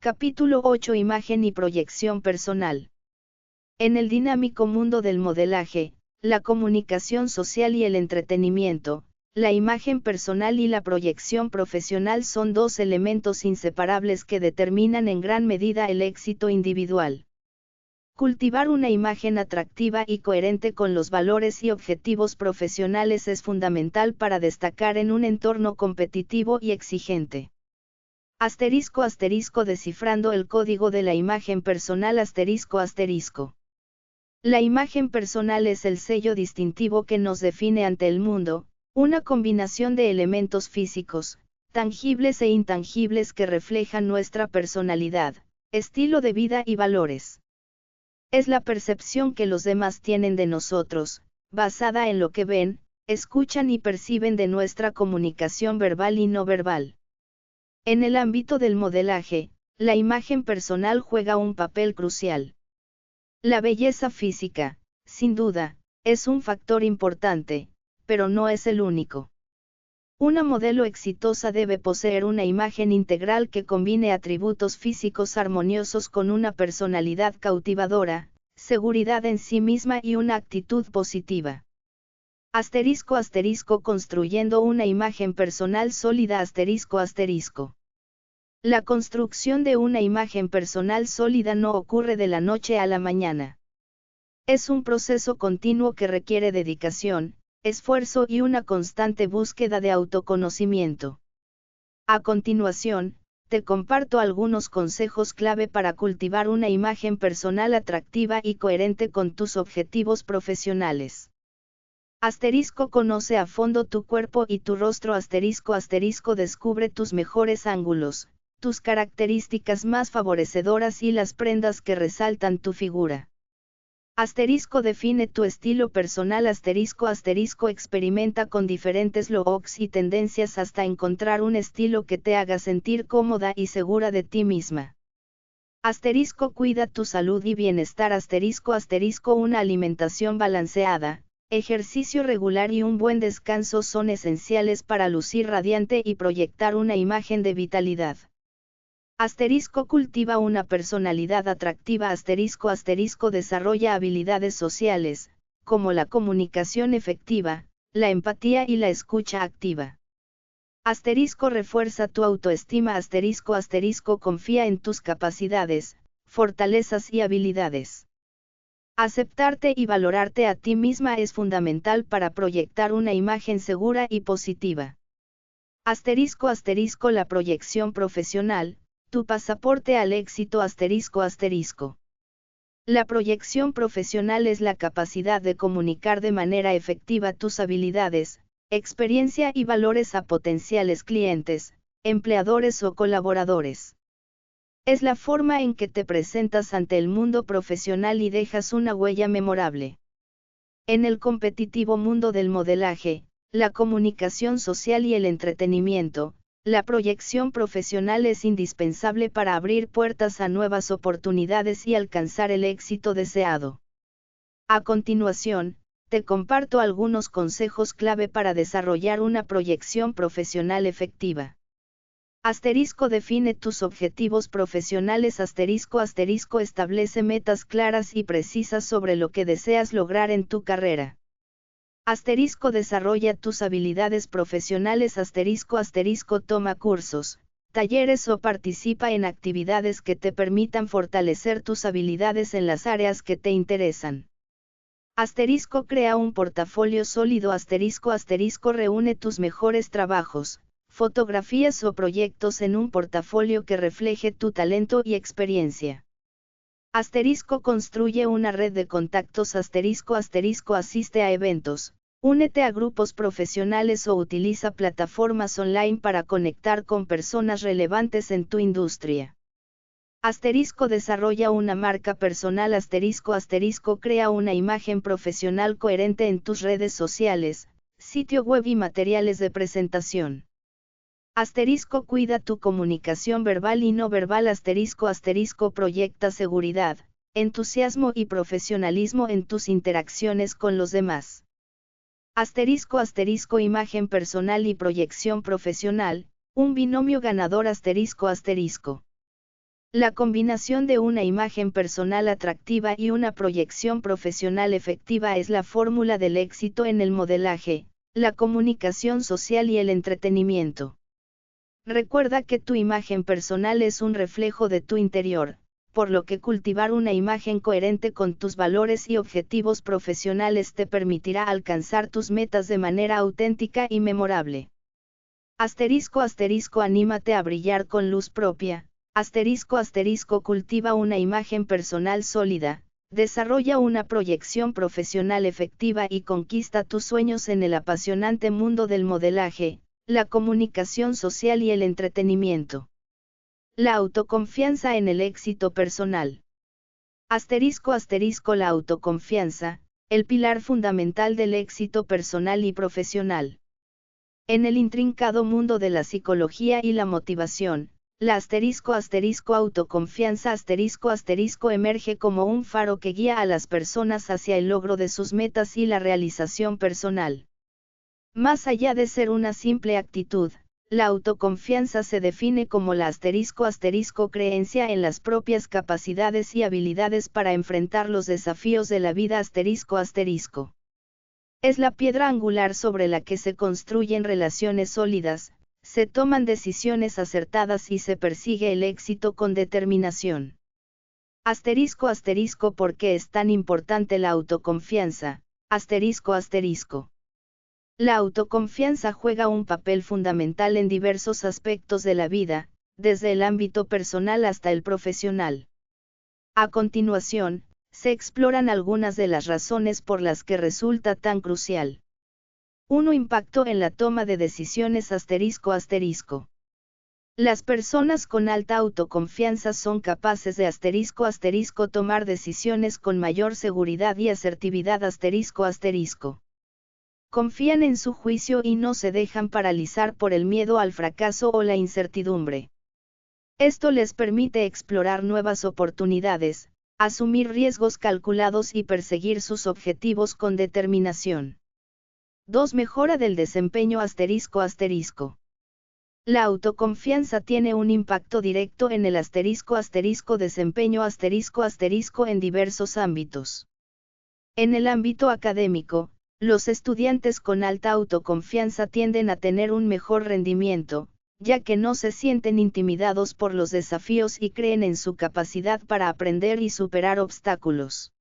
Capítulo 8. Imagen y proyección personal. En el dinámico mundo del modelaje, la comunicación social y el entretenimiento, la imagen personal y la proyección profesional son dos elementos inseparables que determinan en gran medida el éxito individual. Cultivar una imagen atractiva y coherente con los valores y objetivos profesionales es fundamental para destacar en un entorno competitivo y exigente. Descifrando el código de la imagen personal ***. La imagen personal es el sello distintivo que nos define ante el mundo, una combinación de elementos físicos, tangibles e intangibles que reflejan nuestra personalidad, estilo de vida y valores. Es la percepción que los demás tienen de nosotros, basada en lo que ven, escuchan y perciben de nuestra comunicación verbal y no verbal. En el ámbito del modelaje, la imagen personal juega un papel crucial. La belleza física, sin duda, es un factor importante, pero no es el único. Una modelo exitosa debe poseer una imagen integral que combine atributos físicos armoniosos con una personalidad cautivadora, seguridad en sí misma y una actitud positiva. Construyendo una imagen personal sólida La construcción de una imagen personal sólida no ocurre de la noche a la mañana. Es un proceso continuo que requiere dedicación, esfuerzo y una constante búsqueda de autoconocimiento. A continuación, te comparto algunos consejos clave para cultivar una imagen personal atractiva y coherente con tus objetivos profesionales. Conoce a fondo tu cuerpo y tu rostro. Descubre tus mejores ángulos, tus características más favorecedoras y las prendas que resaltan tu figura. Define tu estilo personal. Experimenta con diferentes looks y tendencias hasta encontrar un estilo que te haga sentir cómoda y segura de ti misma. Cuida tu salud y bienestar. Una alimentación balanceada, ejercicio regular y un buen descanso son esenciales para lucir radiante y proyectar una imagen de vitalidad. Cultiva una personalidad atractiva. Desarrolla habilidades sociales, como la comunicación efectiva, la empatía y la escucha activa. Refuerza tu autoestima. Confía en tus capacidades, fortalezas y habilidades. Aceptarte y valorarte a ti misma es fundamental para proyectar una imagen segura y positiva. La proyección profesional, tu pasaporte al éxito. La proyección profesional es la capacidad de comunicar de manera efectiva tus habilidades, experiencia y valores a potenciales clientes, empleadores o colaboradores. Es la forma en que te presentas ante el mundo profesional y dejas una huella memorable. En el competitivo mundo del modelaje, la comunicación social y el entretenimiento, la proyección profesional es indispensable para abrir puertas a nuevas oportunidades y alcanzar el éxito deseado. A continuación, te comparto algunos consejos clave para desarrollar una proyección profesional efectiva. Define tus objetivos profesionales. Establece metas claras y precisas sobre lo que deseas lograr en tu carrera. Desarrolla tus habilidades profesionales. Toma cursos, talleres o participa en actividades que te permitan fortalecer tus habilidades en las áreas que te interesan. Crea un portafolio sólido. Reúne tus mejores trabajos, fotografías o proyectos en un portafolio que refleje tu talento y experiencia. Construye una red de contactos. Asiste a eventos, únete a grupos profesionales o utiliza plataformas online para conectar con personas relevantes en tu industria. Desarrolla una marca personal. Crea una imagen profesional coherente en tus redes sociales, sitio web y materiales de presentación. Cuida tu comunicación verbal y no verbal. Proyecta seguridad, entusiasmo y profesionalismo en tus interacciones con los demás. Imagen personal y proyección profesional, un binomio ganador. La combinación de una imagen personal atractiva y una proyección profesional efectiva es la fórmula del éxito en el modelaje, la comunicación social y el entretenimiento. Recuerda que tu imagen personal es un reflejo de tu interior, por lo que cultivar una imagen coherente con tus valores y objetivos profesionales te permitirá alcanzar tus metas de manera auténtica y memorable. *** Anímate a brillar con luz propia. *** Cultiva una imagen personal sólida, desarrolla una proyección profesional efectiva y conquista tus sueños en el apasionante mundo del modelaje, la comunicación social y el entretenimiento. La autoconfianza en el éxito personal. La autoconfianza, el pilar fundamental del éxito personal y profesional. En el intrincado mundo de la psicología y la motivación, la autoconfianza emerge como un faro que guía a las personas hacia el logro de sus metas y la realización personal. Más allá de ser una simple actitud, la autoconfianza se define como la creencia en las propias capacidades y habilidades para enfrentar los desafíos de la vida Es la piedra angular sobre la que se construyen relaciones sólidas, se toman decisiones acertadas y se persigue el éxito con determinación. ¿Por qué es tan importante la autoconfianza? La autoconfianza juega un papel fundamental en diversos aspectos de la vida, desde el ámbito personal hasta el profesional. A continuación, se exploran algunas de las razones por las que resulta tan crucial. 1. Impacto en la toma de decisiones Las personas con alta autoconfianza son capaces de tomar decisiones con mayor seguridad y asertividad Confían en su juicio y no se dejan paralizar por el miedo al fracaso o la incertidumbre. Esto les permite explorar nuevas oportunidades, asumir riesgos calculados y perseguir sus objetivos con determinación. 2. Mejora del desempeño La autoconfianza tiene un impacto directo en el desempeño en diversos ámbitos. En el ámbito académico, los estudiantes con alta autoconfianza tienden a tener un mejor rendimiento, ya que no se sienten intimidados por los desafíos y creen en su capacidad para aprender y superar obstáculos.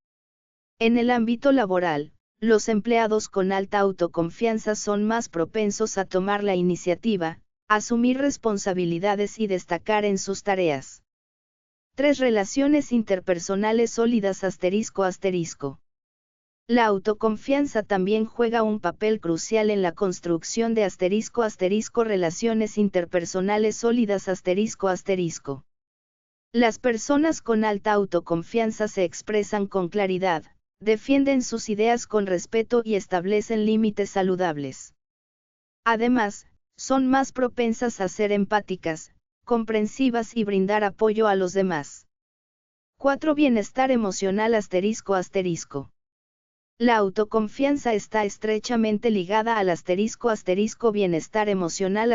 En el ámbito laboral, los empleados con alta autoconfianza son más propensos a tomar la iniciativa, asumir responsabilidades y destacar en sus tareas. 3. Relaciones interpersonales sólidas La autoconfianza también juega un papel crucial en la construcción de relaciones interpersonales sólidas Las personas con alta autoconfianza se expresan con claridad, defienden sus ideas con respeto y establecen límites saludables. Además, son más propensas a ser empáticas, comprensivas y brindar apoyo a los demás. 4. Bienestar emocional La autoconfianza está estrechamente ligada al bienestar emocional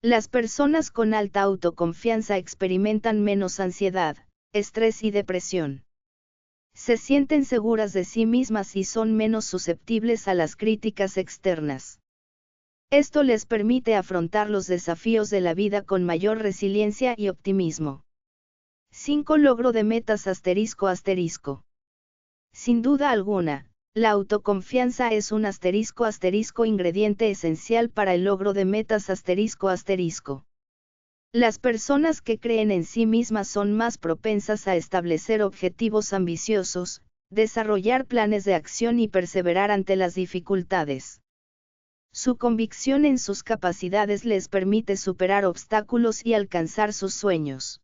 Las personas con alta autoconfianza experimentan menos ansiedad, estrés y depresión. Se sienten seguras de sí mismas y son menos susceptibles a las críticas externas. Esto les permite afrontar los desafíos de la vida con mayor resiliencia y optimismo. 5. Logro de metas Sin duda alguna, la autoconfianza es un ingrediente esencial para el logro de metas Las personas que creen en sí mismas son más propensas a establecer objetivos ambiciosos, desarrollar planes de acción y perseverar ante las dificultades. Su convicción en sus capacidades les permite superar obstáculos y alcanzar sus sueños.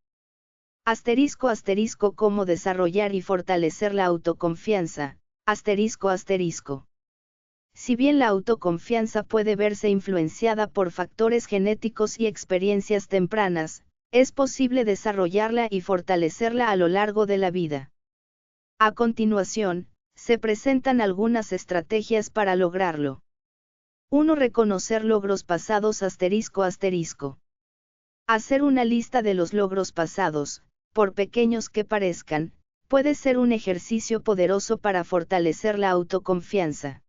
¿Cómo desarrollar y fortalecer la autoconfianza? Si bien la autoconfianza puede verse influenciada por factores genéticos y experiencias tempranas, es posible desarrollarla y fortalecerla a lo largo de la vida. A continuación, se presentan algunas estrategias para lograrlo. 1. Reconocer logros pasados Hacer una lista de los logros pasados, por pequeños que parezcan, puede ser un ejercicio poderoso para fortalecer la autoconfianza.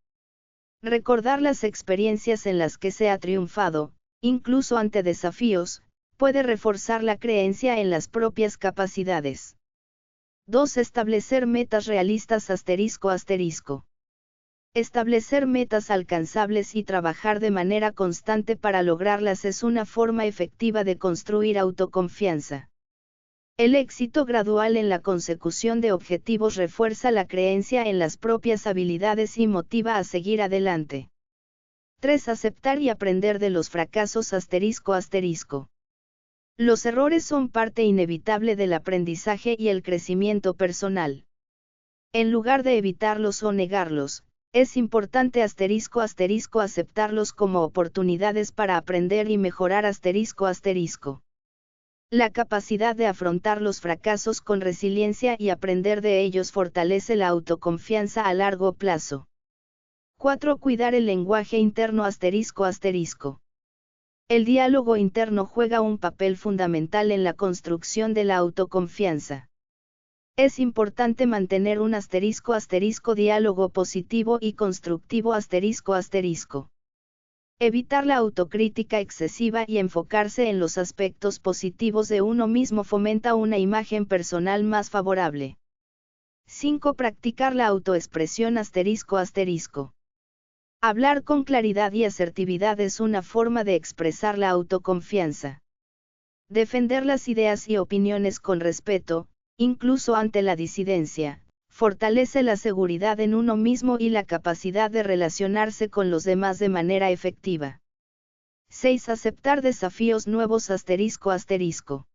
Recordar las experiencias en las que se ha triunfado, incluso ante desafíos, puede reforzar la creencia en las propias capacidades. 2. Establecer metas realistas ***. Establecer metas alcanzables y trabajar de manera constante para lograrlas es una forma efectiva de construir autoconfianza. El éxito gradual en la consecución de objetivos refuerza la creencia en las propias habilidades y motiva a seguir adelante. 3. Aceptar y aprender de los fracasos ***. Los errores son parte inevitable del aprendizaje y el crecimiento personal. En lugar de evitarlos o negarlos, es importante ***, aceptarlos como oportunidades para aprender y mejorar ***. La capacidad de afrontar los fracasos con resiliencia y aprender de ellos fortalece la autoconfianza a largo plazo. 4. Cuidar el lenguaje interno ***. El diálogo interno juega un papel fundamental en la construcción de la autoconfianza. Es importante mantener un ***, diálogo positivo y constructivo ***. Evitar la autocrítica excesiva y enfocarse en los aspectos positivos de uno mismo fomenta una imagen personal más favorable. 5. Practicar la autoexpresión ***. Hablar con claridad y asertividad es una forma de expresar la autoconfianza. Defender las ideas y opiniones con respeto, incluso ante la disidencia, fortalece la seguridad en uno mismo y la capacidad de relacionarse con los demás de manera efectiva. 6. Aceptar desafíos nuevos ***.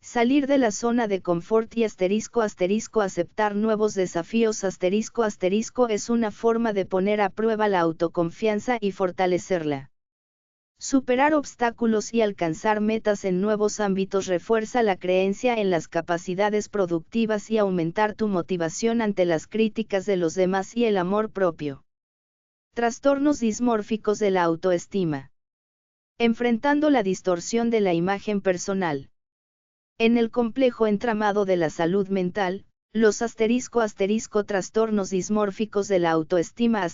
Salir de la zona de confort y aceptar nuevos desafíos es una forma de poner a prueba la autoconfianza y fortalecerla. Superar obstáculos y alcanzar metas en nuevos ámbitos refuerza la creencia en las capacidades productivas y aumentar tu motivación ante las críticas de los demás y el amor propio. Trastornos dismórficos de la autoestima. Enfrentando la distorsión de la imagen personal. En el complejo entramado de la salud mental, los trastornos dismórficos de la autoestima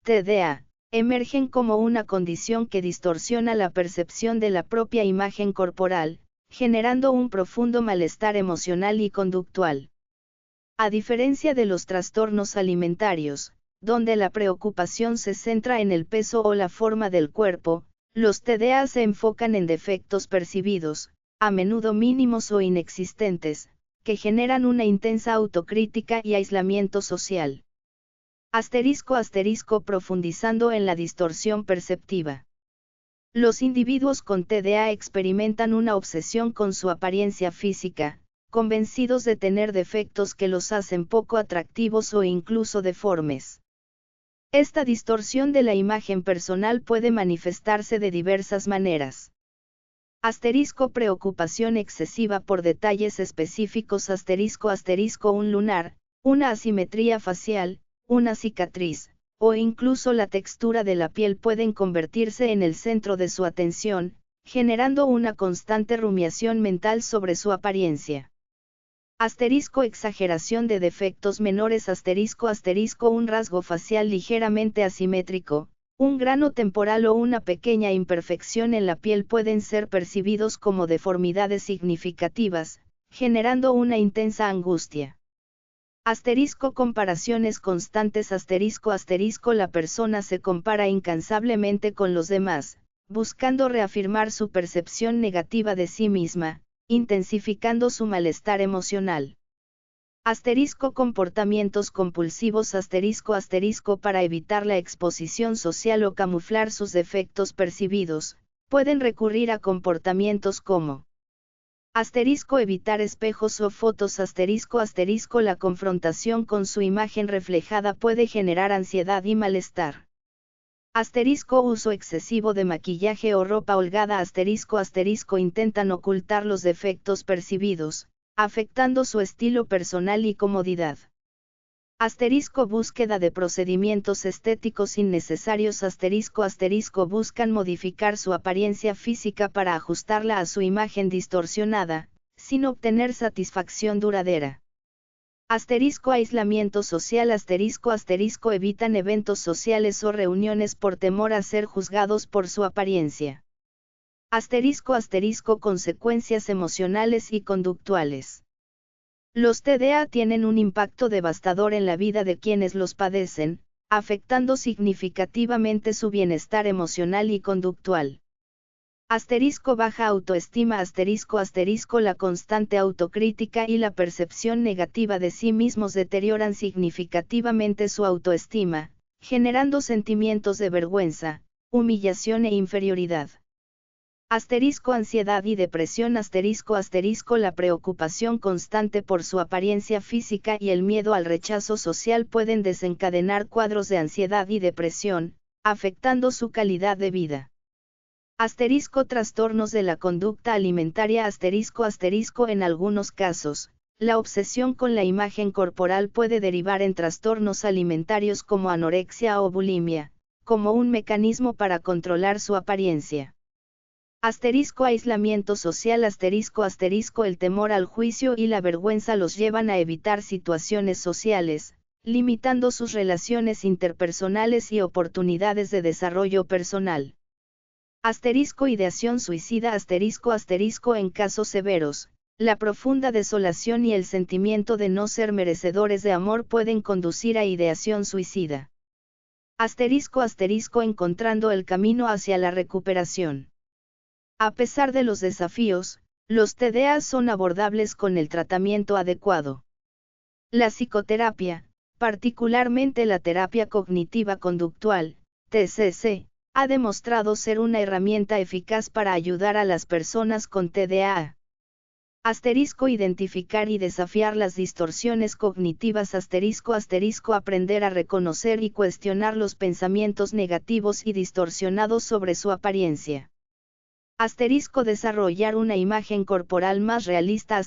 TDA, emergen como una condición que distorsiona la percepción de la propia imagen corporal, generando un profundo malestar emocional y conductual. A diferencia de los trastornos alimentarios, donde la preocupación se centra en el peso o la forma del cuerpo, los TDA se enfocan en defectos percibidos, a menudo mínimos o inexistentes, que generan una intensa autocrítica y aislamiento social. Profundizando en la distorsión perceptiva. Los individuos con TDA experimentan una obsesión con su apariencia física, convencidos de tener defectos que los hacen poco atractivos o incluso deformes. Esta distorsión de la imagen personal puede manifestarse de diversas maneras. Preocupación excesiva por detalles específicos un lunar, una asimetría facial, una cicatriz, o incluso la textura de la piel pueden convertirse en el centro de su atención, generando una constante rumiación mental sobre su apariencia. Exageración de defectos menores un rasgo facial ligeramente asimétrico, un grano temporal o una pequeña imperfección en la piel pueden ser percibidos como deformidades significativas, generando una intensa angustia. Comparaciones constantes la persona se compara incansablemente con los demás, buscando reafirmar su percepción negativa de sí misma, intensificando su malestar emocional. Comportamientos compulsivos para evitar la exposición social o camuflar sus defectos percibidos, pueden recurrir a comportamientos como evitar espejos o fotos la confrontación con su imagen reflejada puede generar ansiedad y malestar. Uso excesivo de maquillaje o ropa holgada intentan ocultar los defectos percibidos, afectando su estilo personal y comodidad. Asterisco búsqueda de procedimientos estéticos innecesarios. Asterisco buscan modificar su apariencia física para ajustarla a su imagen distorsionada, sin obtener satisfacción duradera. Aislamiento social. Evitan eventos sociales o reuniones por temor a ser juzgados por su apariencia. Consecuencias emocionales y conductuales. Los TDA tienen un impacto devastador en la vida de quienes los padecen, afectando significativamente su bienestar emocional y conductual. Baja autoestima. La constante autocrítica y la percepción negativa de sí mismos deterioran significativamente su autoestima, generando sentimientos de vergüenza, humillación e inferioridad. Ansiedad y depresión. La preocupación constante por su apariencia física y el miedo al rechazo social pueden desencadenar cuadros de ansiedad y depresión, afectando su calidad de vida. Trastornos de la conducta alimentaria. En algunos casos, la obsesión con la imagen corporal puede derivar en trastornos alimentarios como anorexia o bulimia, como un mecanismo para controlar su apariencia. Aislamiento social. El temor al juicio y la vergüenza los llevan a evitar situaciones sociales, limitando sus relaciones interpersonales y oportunidades de desarrollo personal. Ideación suicida. En casos severos, la profunda desolación y el sentimiento de no ser merecedores de amor pueden conducir a ideación suicida. Encontrando el camino hacia la recuperación. A pesar de los desafíos, los TDA son abordables con el tratamiento adecuado. La psicoterapia, particularmente la terapia cognitiva conductual, TCC, ha demostrado ser una herramienta eficaz para ayudar a las personas con TDA. Identificar y desafiar las distorsiones cognitivas. Aprender a reconocer y cuestionar los pensamientos negativos y distorsionados sobre su apariencia. Desarrollar una imagen corporal más realista.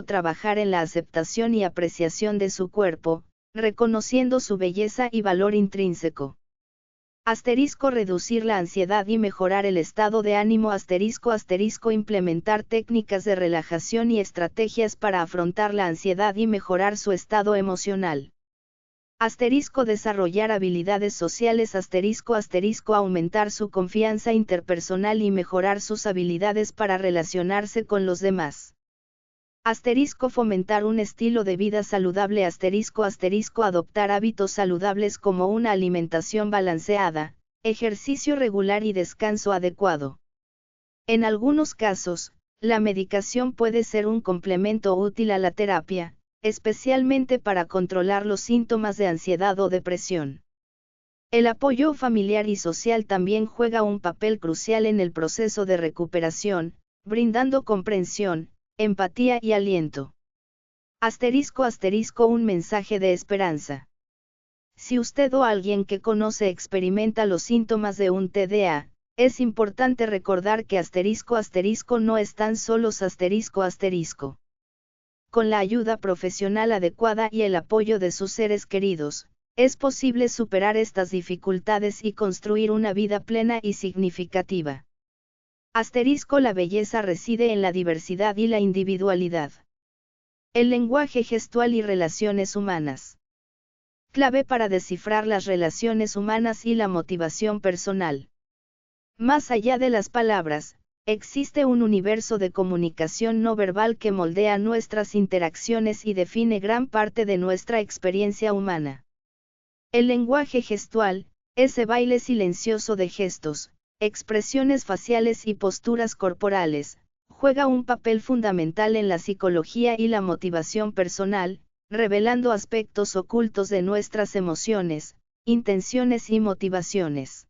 Trabajar en la aceptación y apreciación de su cuerpo, reconociendo su belleza y valor intrínseco. Reducir la ansiedad y mejorar el estado de ánimo. Implementar técnicas de relajación y estrategias para afrontar la ansiedad y mejorar su estado emocional. Desarrollar habilidades sociales. Aumentar su confianza interpersonal y mejorar sus habilidades para relacionarse con los demás. Fomentar un estilo de vida saludable. Adoptar hábitos saludables como una alimentación balanceada, ejercicio regular y descanso adecuado. En algunos casos, la medicación puede ser un complemento útil a la terapia, especialmente para controlar los síntomas de ansiedad o depresión. El apoyo familiar y social también juega un papel crucial en el proceso de recuperación, brindando comprensión, empatía y aliento. Un mensaje de esperanza. Si usted o alguien que conoce experimenta los síntomas de un TDA, es importante recordar que no están solos. Con la ayuda profesional adecuada y el apoyo de sus seres queridos, es posible superar estas dificultades y construir una vida plena y significativa. La belleza reside en la diversidad y la individualidad. El lenguaje gestual y relaciones humanas. Clave para descifrar las relaciones humanas y la motivación personal. Más allá de las palabras, existe un universo de comunicación no verbal que moldea nuestras interacciones y define gran parte de nuestra experiencia humana. El lenguaje gestual, ese baile silencioso de gestos, expresiones faciales y posturas corporales, juega un papel fundamental en la psicología y la motivación personal, revelando aspectos ocultos de nuestras emociones, intenciones y motivaciones.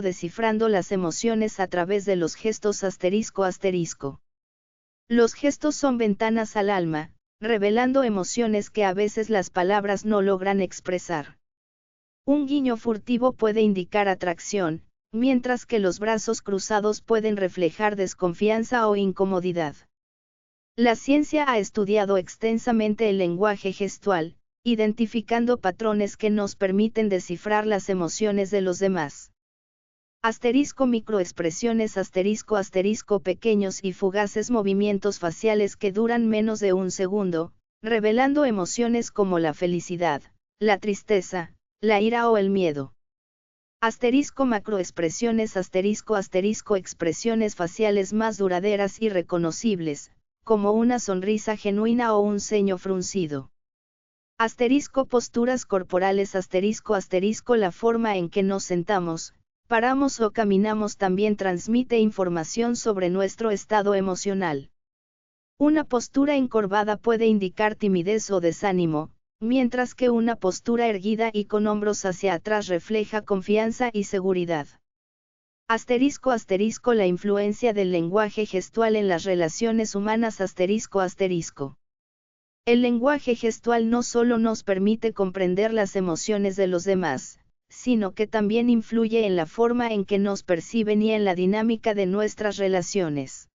Descifrando las emociones a través de los gestos. Los gestos son ventanas al alma, revelando emociones que a veces las palabras no logran expresar. Un guiño furtivo puede indicar atracción, mientras que los brazos cruzados pueden reflejar desconfianza o incomodidad. La ciencia ha estudiado extensamente el lenguaje gestual, identificando patrones que nos permiten descifrar las emociones de los demás. Microexpresiones pequeños y fugaces movimientos faciales que duran menos de un segundo, revelando emociones como la felicidad, la tristeza, la ira o el miedo. Macroexpresiones expresiones faciales más duraderas y reconocibles, como una sonrisa genuina o un ceño fruncido. Posturas corporales la forma en que nos sentamos, paramos o caminamos también transmite información sobre nuestro estado emocional. Una postura encorvada puede indicar timidez o desánimo, mientras que una postura erguida y con hombros hacia atrás refleja confianza y seguridad. La influencia del lenguaje gestual en las relaciones humanas El lenguaje gestual no solo nos permite comprender las emociones de los demás, sino que también influye en la forma en que nos perciben y en la dinámica de nuestras relaciones.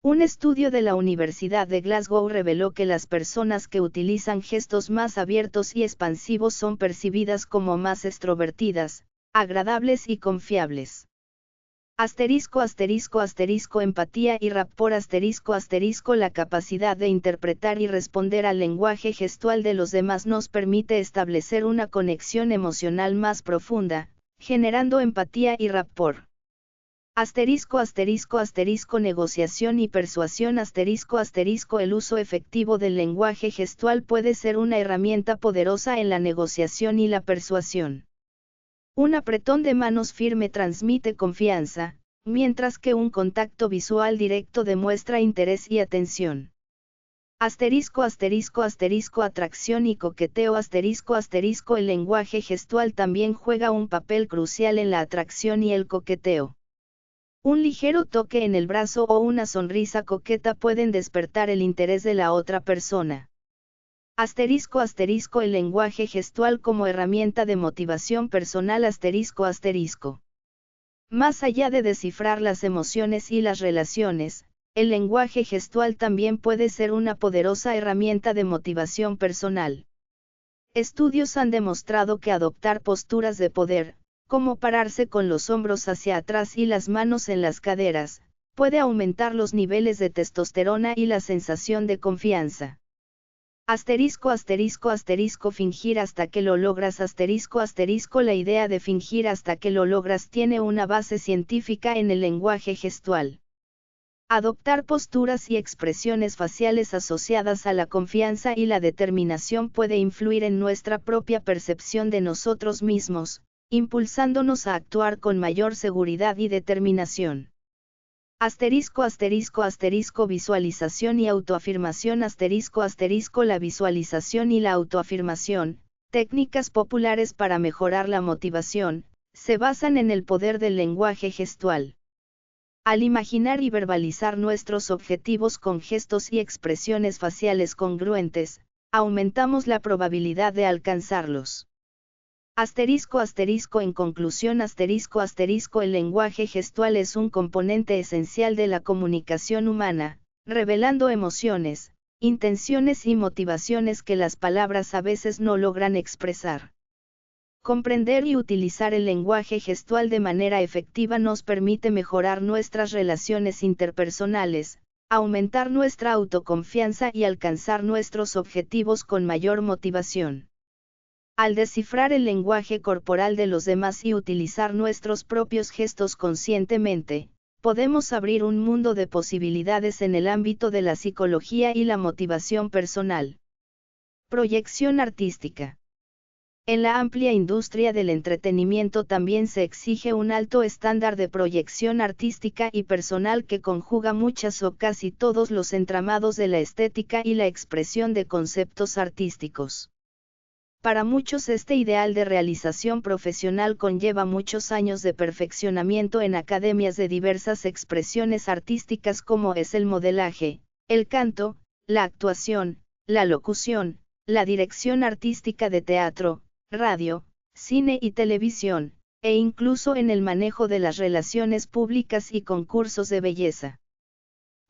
Un estudio de la Universidad de Glasgow reveló que las personas que utilizan gestos más abiertos y expansivos son percibidas como más extrovertidas, agradables y confiables. Empatía y rapport la capacidad de interpretar y responder al lenguaje gestual de los demás nos permite establecer una conexión emocional más profunda, generando empatía y rapport. Negociación y persuasión el uso efectivo del lenguaje gestual puede ser una herramienta poderosa en la negociación y la persuasión. Un apretón de manos firme transmite confianza, mientras que un contacto visual directo demuestra interés y atención. Atracción y coqueteo El lenguaje gestual también juega un papel crucial en la atracción y el coqueteo. Un ligero toque en el brazo o una sonrisa coqueta pueden despertar el interés de la otra persona. El lenguaje gestual como herramienta de motivación personal Más allá de descifrar las emociones y las relaciones, el lenguaje gestual también puede ser una poderosa herramienta de motivación personal. Estudios han demostrado que adoptar posturas de poder, como pararse con los hombros hacia atrás y las manos en las caderas, puede aumentar los niveles de testosterona y la sensación de confianza. Fingir hasta que lo logras La idea de fingir hasta que lo logras tiene una base científica en el lenguaje gestual. Adoptar posturas y expresiones faciales asociadas a la confianza y la determinación puede influir en nuestra propia percepción de nosotros mismos, impulsándonos a actuar con mayor seguridad y determinación. Visualización y autoafirmación La visualización y la autoafirmación, técnicas populares para mejorar la motivación, se basan en el poder del lenguaje gestual. Al imaginar y verbalizar nuestros objetivos con gestos y expresiones faciales congruentes, aumentamos la probabilidad de alcanzarlos. En conclusión el lenguaje gestual es un componente esencial de la comunicación humana, revelando emociones, intenciones y motivaciones que las palabras a veces no logran expresar. Comprender y utilizar el lenguaje gestual de manera efectiva nos permite mejorar nuestras relaciones interpersonales, aumentar nuestra autoconfianza y alcanzar nuestros objetivos con mayor motivación. Al descifrar el lenguaje corporal de los demás y utilizar nuestros propios gestos conscientemente, podemos abrir un mundo de posibilidades en el ámbito de la psicología y la motivación personal. Proyección artística. En la amplia industria del entretenimiento también se exige un alto estándar de proyección artística y personal que conjuga muchas o casi todos los entramados de la estética y la expresión de conceptos artísticos. Para muchos este ideal de realización profesional conlleva muchos años de perfeccionamiento en academias de diversas expresiones artísticas como es el modelaje, el canto, la actuación, la locución, la dirección artística de teatro, radio, cine y televisión, e incluso en el manejo de las relaciones públicas y concursos de belleza.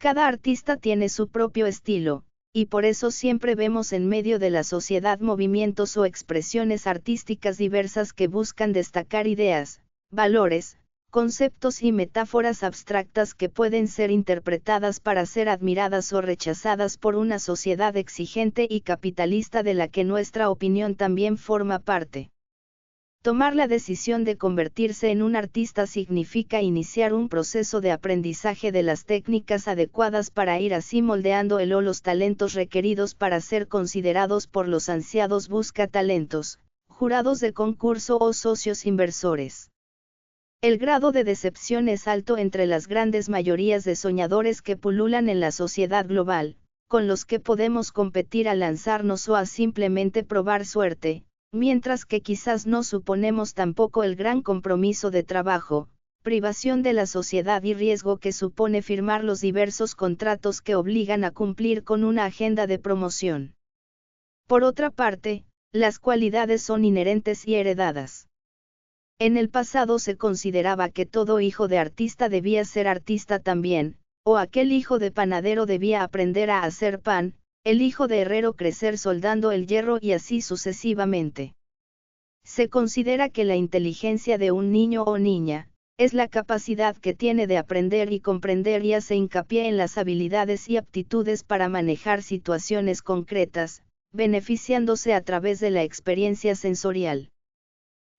Cada artista tiene su propio estilo, y por eso siempre vemos en medio de la sociedad movimientos o expresiones artísticas diversas que buscan destacar ideas, valores, conceptos y metáforas abstractas que pueden ser interpretadas para ser admiradas o rechazadas por una sociedad exigente y capitalista de la que nuestra opinión también forma parte. Tomar la decisión de convertirse en un artista significa iniciar un proceso de aprendizaje de las técnicas adecuadas para ir así moldeando los talentos requeridos para ser considerados por los ansiados buscatalentos, jurados de concurso o socios inversores. El grado de decepción es alto entre las grandes mayorías de soñadores que pululan en la sociedad global, con los que podemos competir a lanzarnos o a simplemente probar suerte, mientras que quizás no suponemos tampoco el gran compromiso de trabajo, privación de la sociedad y riesgo que supone firmar los diversos contratos que obligan a cumplir con una agenda de promoción. Por otra parte, las cualidades son inherentes y heredadas. En el pasado se consideraba que todo hijo de artista debía ser artista también, o aquel hijo de panadero debía aprender a hacer pan, el hijo de herrero crecer soldando el hierro y así sucesivamente. Se considera que la inteligencia de un niño o niña, es la capacidad que tiene de aprender y comprender y hace hincapié en las habilidades y aptitudes para manejar situaciones concretas, beneficiándose a través de la experiencia sensorial.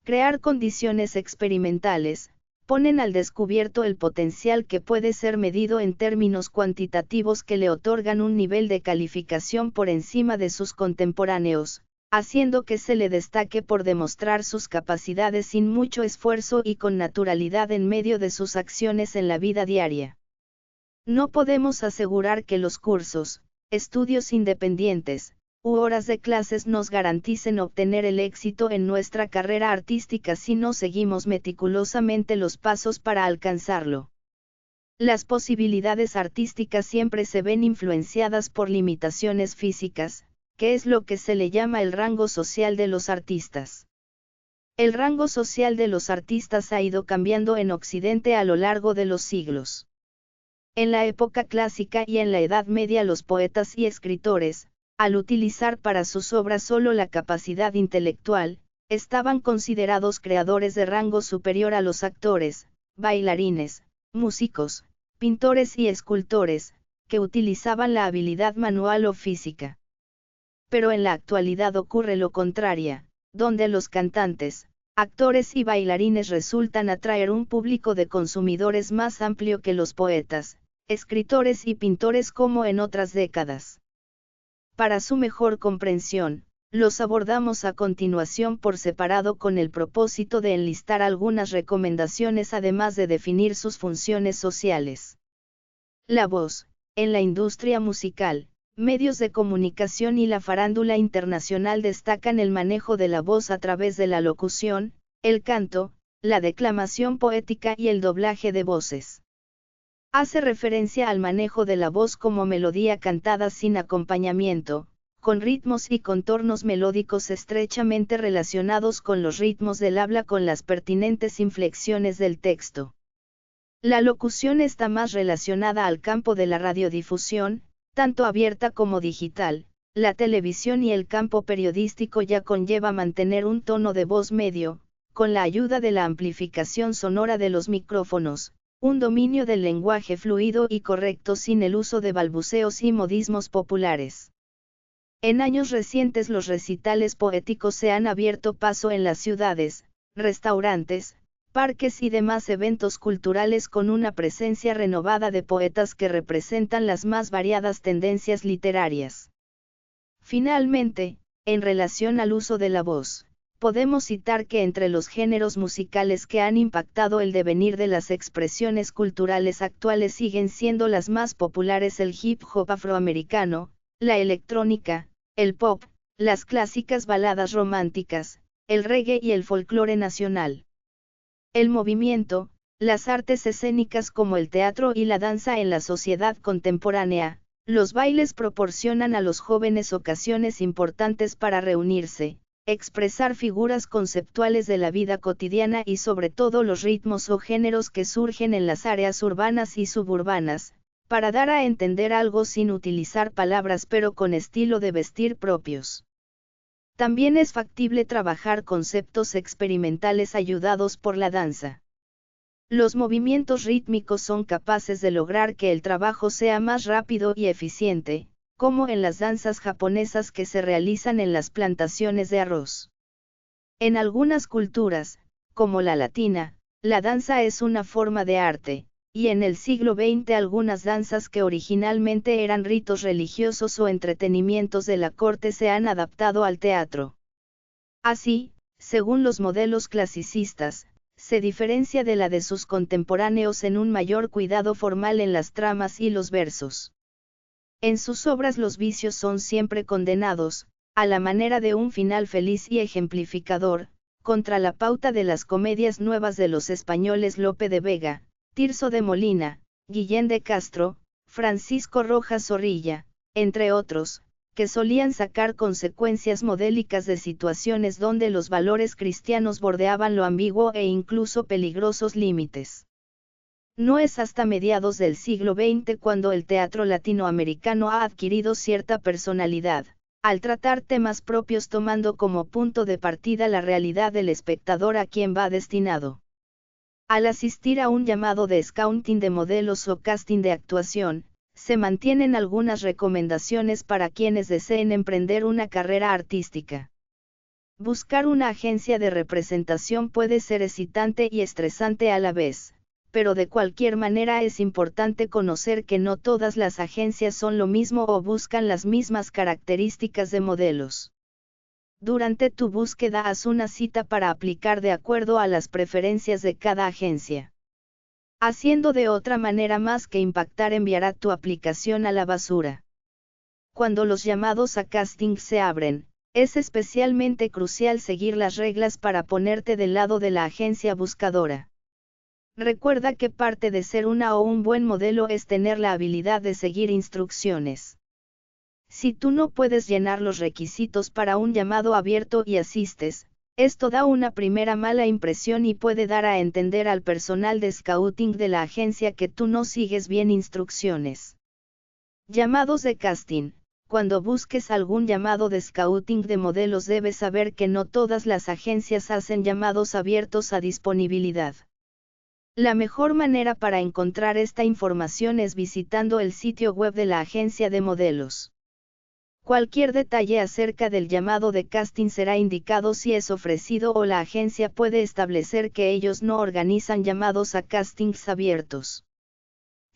Crear condiciones experimentales, ponen al descubierto el potencial que puede ser medido en términos cuantitativos que le otorgan un nivel de calificación por encima de sus contemporáneos, haciendo que se le destaque por demostrar sus capacidades sin mucho esfuerzo y con naturalidad en medio de sus acciones en la vida diaria. No podemos asegurar que los cursos, estudios independientes, u horas de clases nos garanticen obtener el éxito en nuestra carrera artística si no seguimos meticulosamente los pasos para alcanzarlo. Las posibilidades artísticas siempre se ven influenciadas por limitaciones físicas, que es lo que se le llama el rango social de los artistas. El rango social de los artistas ha ido cambiando en Occidente a lo largo de los siglos. En la época clásica y en la Edad Media los poetas y escritores, al utilizar para sus obras solo la capacidad intelectual, estaban considerados creadores de rango superior a los actores, bailarines, músicos, pintores y escultores, que utilizaban la habilidad manual o física. Pero en la actualidad ocurre lo contrario, donde los cantantes, actores y bailarines resultan atraer un público de consumidores más amplio que los poetas, escritores y pintores como en otras décadas. Para su mejor comprensión, los abordamos a continuación por separado con el propósito de enlistar algunas recomendaciones además de definir sus funciones sociales. La voz, en la industria musical, medios de comunicación y la farándula internacional destacan el manejo de la voz a través de la locución, el canto, la declamación poética y el doblaje de voces. Hace referencia al manejo de la voz como melodía cantada sin acompañamiento, con ritmos y contornos melódicos estrechamente relacionados con los ritmos del habla con las pertinentes inflexiones del texto. La locución está más relacionada al campo de la radiodifusión, tanto abierta como digital. La televisión y el campo periodístico ya conlleva mantener un tono de voz medio, con la ayuda de la amplificación sonora de los micrófonos, un dominio del lenguaje fluido y correcto sin el uso de balbuceos y modismos populares. En años recientes los recitales poéticos se han abierto paso en las ciudades, restaurantes, parques y demás eventos culturales con una presencia renovada de poetas que representan las más variadas tendencias literarias. Finalmente, en relación al uso de la voz, podemos citar que entre los géneros musicales que han impactado el devenir de las expresiones culturales actuales siguen siendo las más populares el hip hop afroamericano, la electrónica, el pop, las clásicas baladas románticas, el reggae y el folclore nacional. El movimiento, las artes escénicas como el teatro y la danza en la sociedad contemporánea, los bailes proporcionan a los jóvenes ocasiones importantes para reunirse, expresar figuras conceptuales de la vida cotidiana y sobre todo los ritmos o géneros que surgen en las áreas urbanas y suburbanas, para dar a entender algo sin utilizar palabras pero con estilo de vestir propios. También es factible trabajar conceptos experimentales ayudados por la danza. Los movimientos rítmicos son capaces de lograr que el trabajo sea más rápido y eficiente, como en las danzas japonesas que se realizan en las plantaciones de arroz. En algunas culturas, como la latina, la danza es una forma de arte, y en el siglo XX algunas danzas que originalmente eran ritos religiosos o entretenimientos de la corte se han adaptado al teatro. Así, según los modelos clasicistas, se diferencia de la de sus contemporáneos en un mayor cuidado formal en las tramas y los versos. En sus obras los vicios son siempre condenados, a la manera de un final feliz y ejemplificador, contra la pauta de las comedias nuevas de los españoles Lope de Vega, Tirso de Molina, Guillén de Castro, Francisco Rojas Zorrilla, entre otros, que solían sacar consecuencias modélicas de situaciones donde los valores cristianos bordeaban lo ambiguo e incluso peligrosos límites. No es hasta mediados del siglo XX cuando el teatro latinoamericano ha adquirido cierta personalidad, al tratar temas propios tomando como punto de partida la realidad del espectador a quien va destinado. Al asistir a un llamado de scouting de modelos o casting de actuación, se mantienen algunas recomendaciones para quienes deseen emprender una carrera artística. Buscar una agencia de representación puede ser excitante y estresante a la vez, pero de cualquier manera es importante conocer que no todas las agencias son lo mismo o buscan las mismas características de modelos. Durante tu búsqueda haz una cita para aplicar de acuerdo a las preferencias de cada agencia. Haciendo de otra manera más que impactar enviará tu aplicación a la basura. Cuando los llamados a casting se abren, es especialmente crucial seguir las reglas para ponerte del lado de la agencia buscadora. Recuerda que parte de ser una o un buen modelo es tener la habilidad de seguir instrucciones. Si tú no puedes llenar los requisitos para un llamado abierto y asistes, esto da una primera mala impresión y puede dar a entender al personal de scouting de la agencia que tú no sigues bien instrucciones. Llamados de casting. Cuando busques algún llamado de scouting de modelos debes saber que no todas las agencias hacen llamados abiertos a disponibilidad. La mejor manera para encontrar esta información es visitando el sitio web de la agencia de modelos. Cualquier detalle acerca del llamado de casting será indicado si es ofrecido o la agencia puede establecer que ellos no organizan llamados a castings abiertos.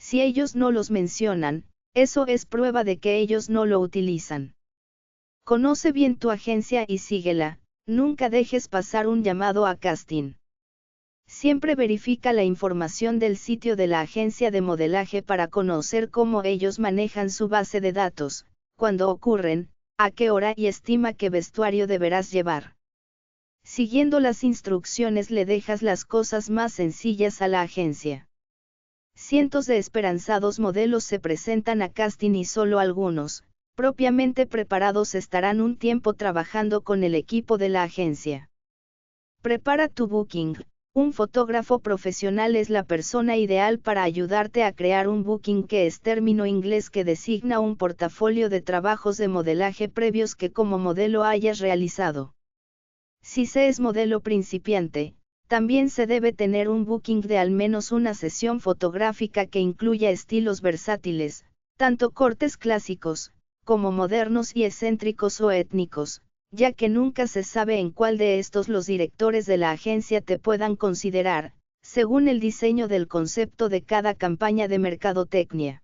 Si ellos no los mencionan, eso es prueba de que ellos no lo utilizan. Conoce bien tu agencia y síguela, nunca dejes pasar un llamado a casting. Siempre verifica la información del sitio de la agencia de modelaje para conocer cómo ellos manejan su base de datos, cuándo ocurren, a qué hora y estima qué vestuario deberás llevar. Siguiendo las instrucciones le dejas las cosas más sencillas a la agencia. Cientos de esperanzados modelos se presentan a casting y solo algunos, propiamente preparados estarán un tiempo trabajando con el equipo de la agencia. Prepara tu booking. Un fotógrafo profesional es la persona ideal para ayudarte a crear un booking, que es término inglés que designa un portafolio de trabajos de modelaje previos que como modelo hayas realizado. Si se es modelo principiante, también se debe tener un booking de al menos una sesión fotográfica que incluya estilos versátiles, tanto cortes clásicos, como modernos y excéntricos o étnicos, ya que nunca se sabe en cuál de estos los directores de la agencia te puedan considerar, según el diseño del concepto de cada campaña de mercadotecnia.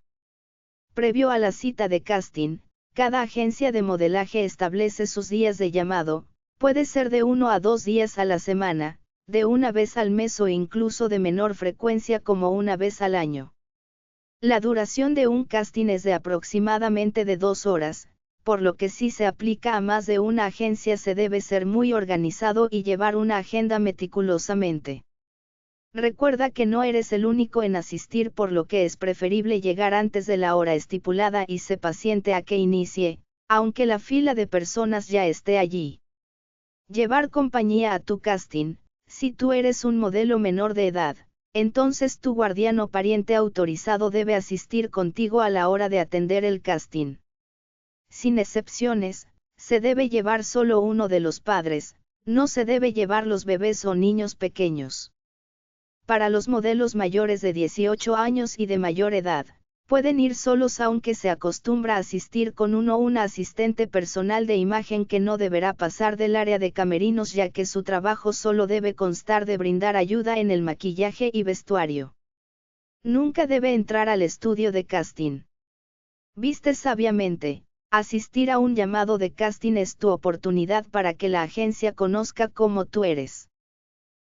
Previo a la cita de casting, cada agencia de modelaje establece sus días de llamado, puede ser de 1 a 2 días a la semana, de una vez al mes o incluso de menor frecuencia como una vez al año. La duración de un casting es de aproximadamente de 2 horas, por lo que si se aplica a más de una agencia se debe ser muy organizado y llevar una agenda meticulosamente. Recuerda que no eres el único en asistir, por lo que es preferible llegar antes de la hora estipulada y sé paciente a que inicie, aunque la fila de personas ya esté allí. Llevar compañía a tu casting. Si tú eres un modelo menor de edad, entonces tu guardián o pariente autorizado debe asistir contigo a la hora de atender el casting. Sin excepciones, se debe llevar solo uno de los padres, no se debe llevar los bebés o niños pequeños. Para los modelos mayores de 18 años y de mayor edad, pueden ir solos, aunque se acostumbra a asistir con uno o una asistente personal de imagen que no deberá pasar del área de camerinos, ya que su trabajo solo debe constar de brindar ayuda en el maquillaje y vestuario. Nunca debe entrar al estudio de casting. Viste sabiamente. Asistir a un llamado de casting es tu oportunidad para que la agencia conozca cómo tú eres.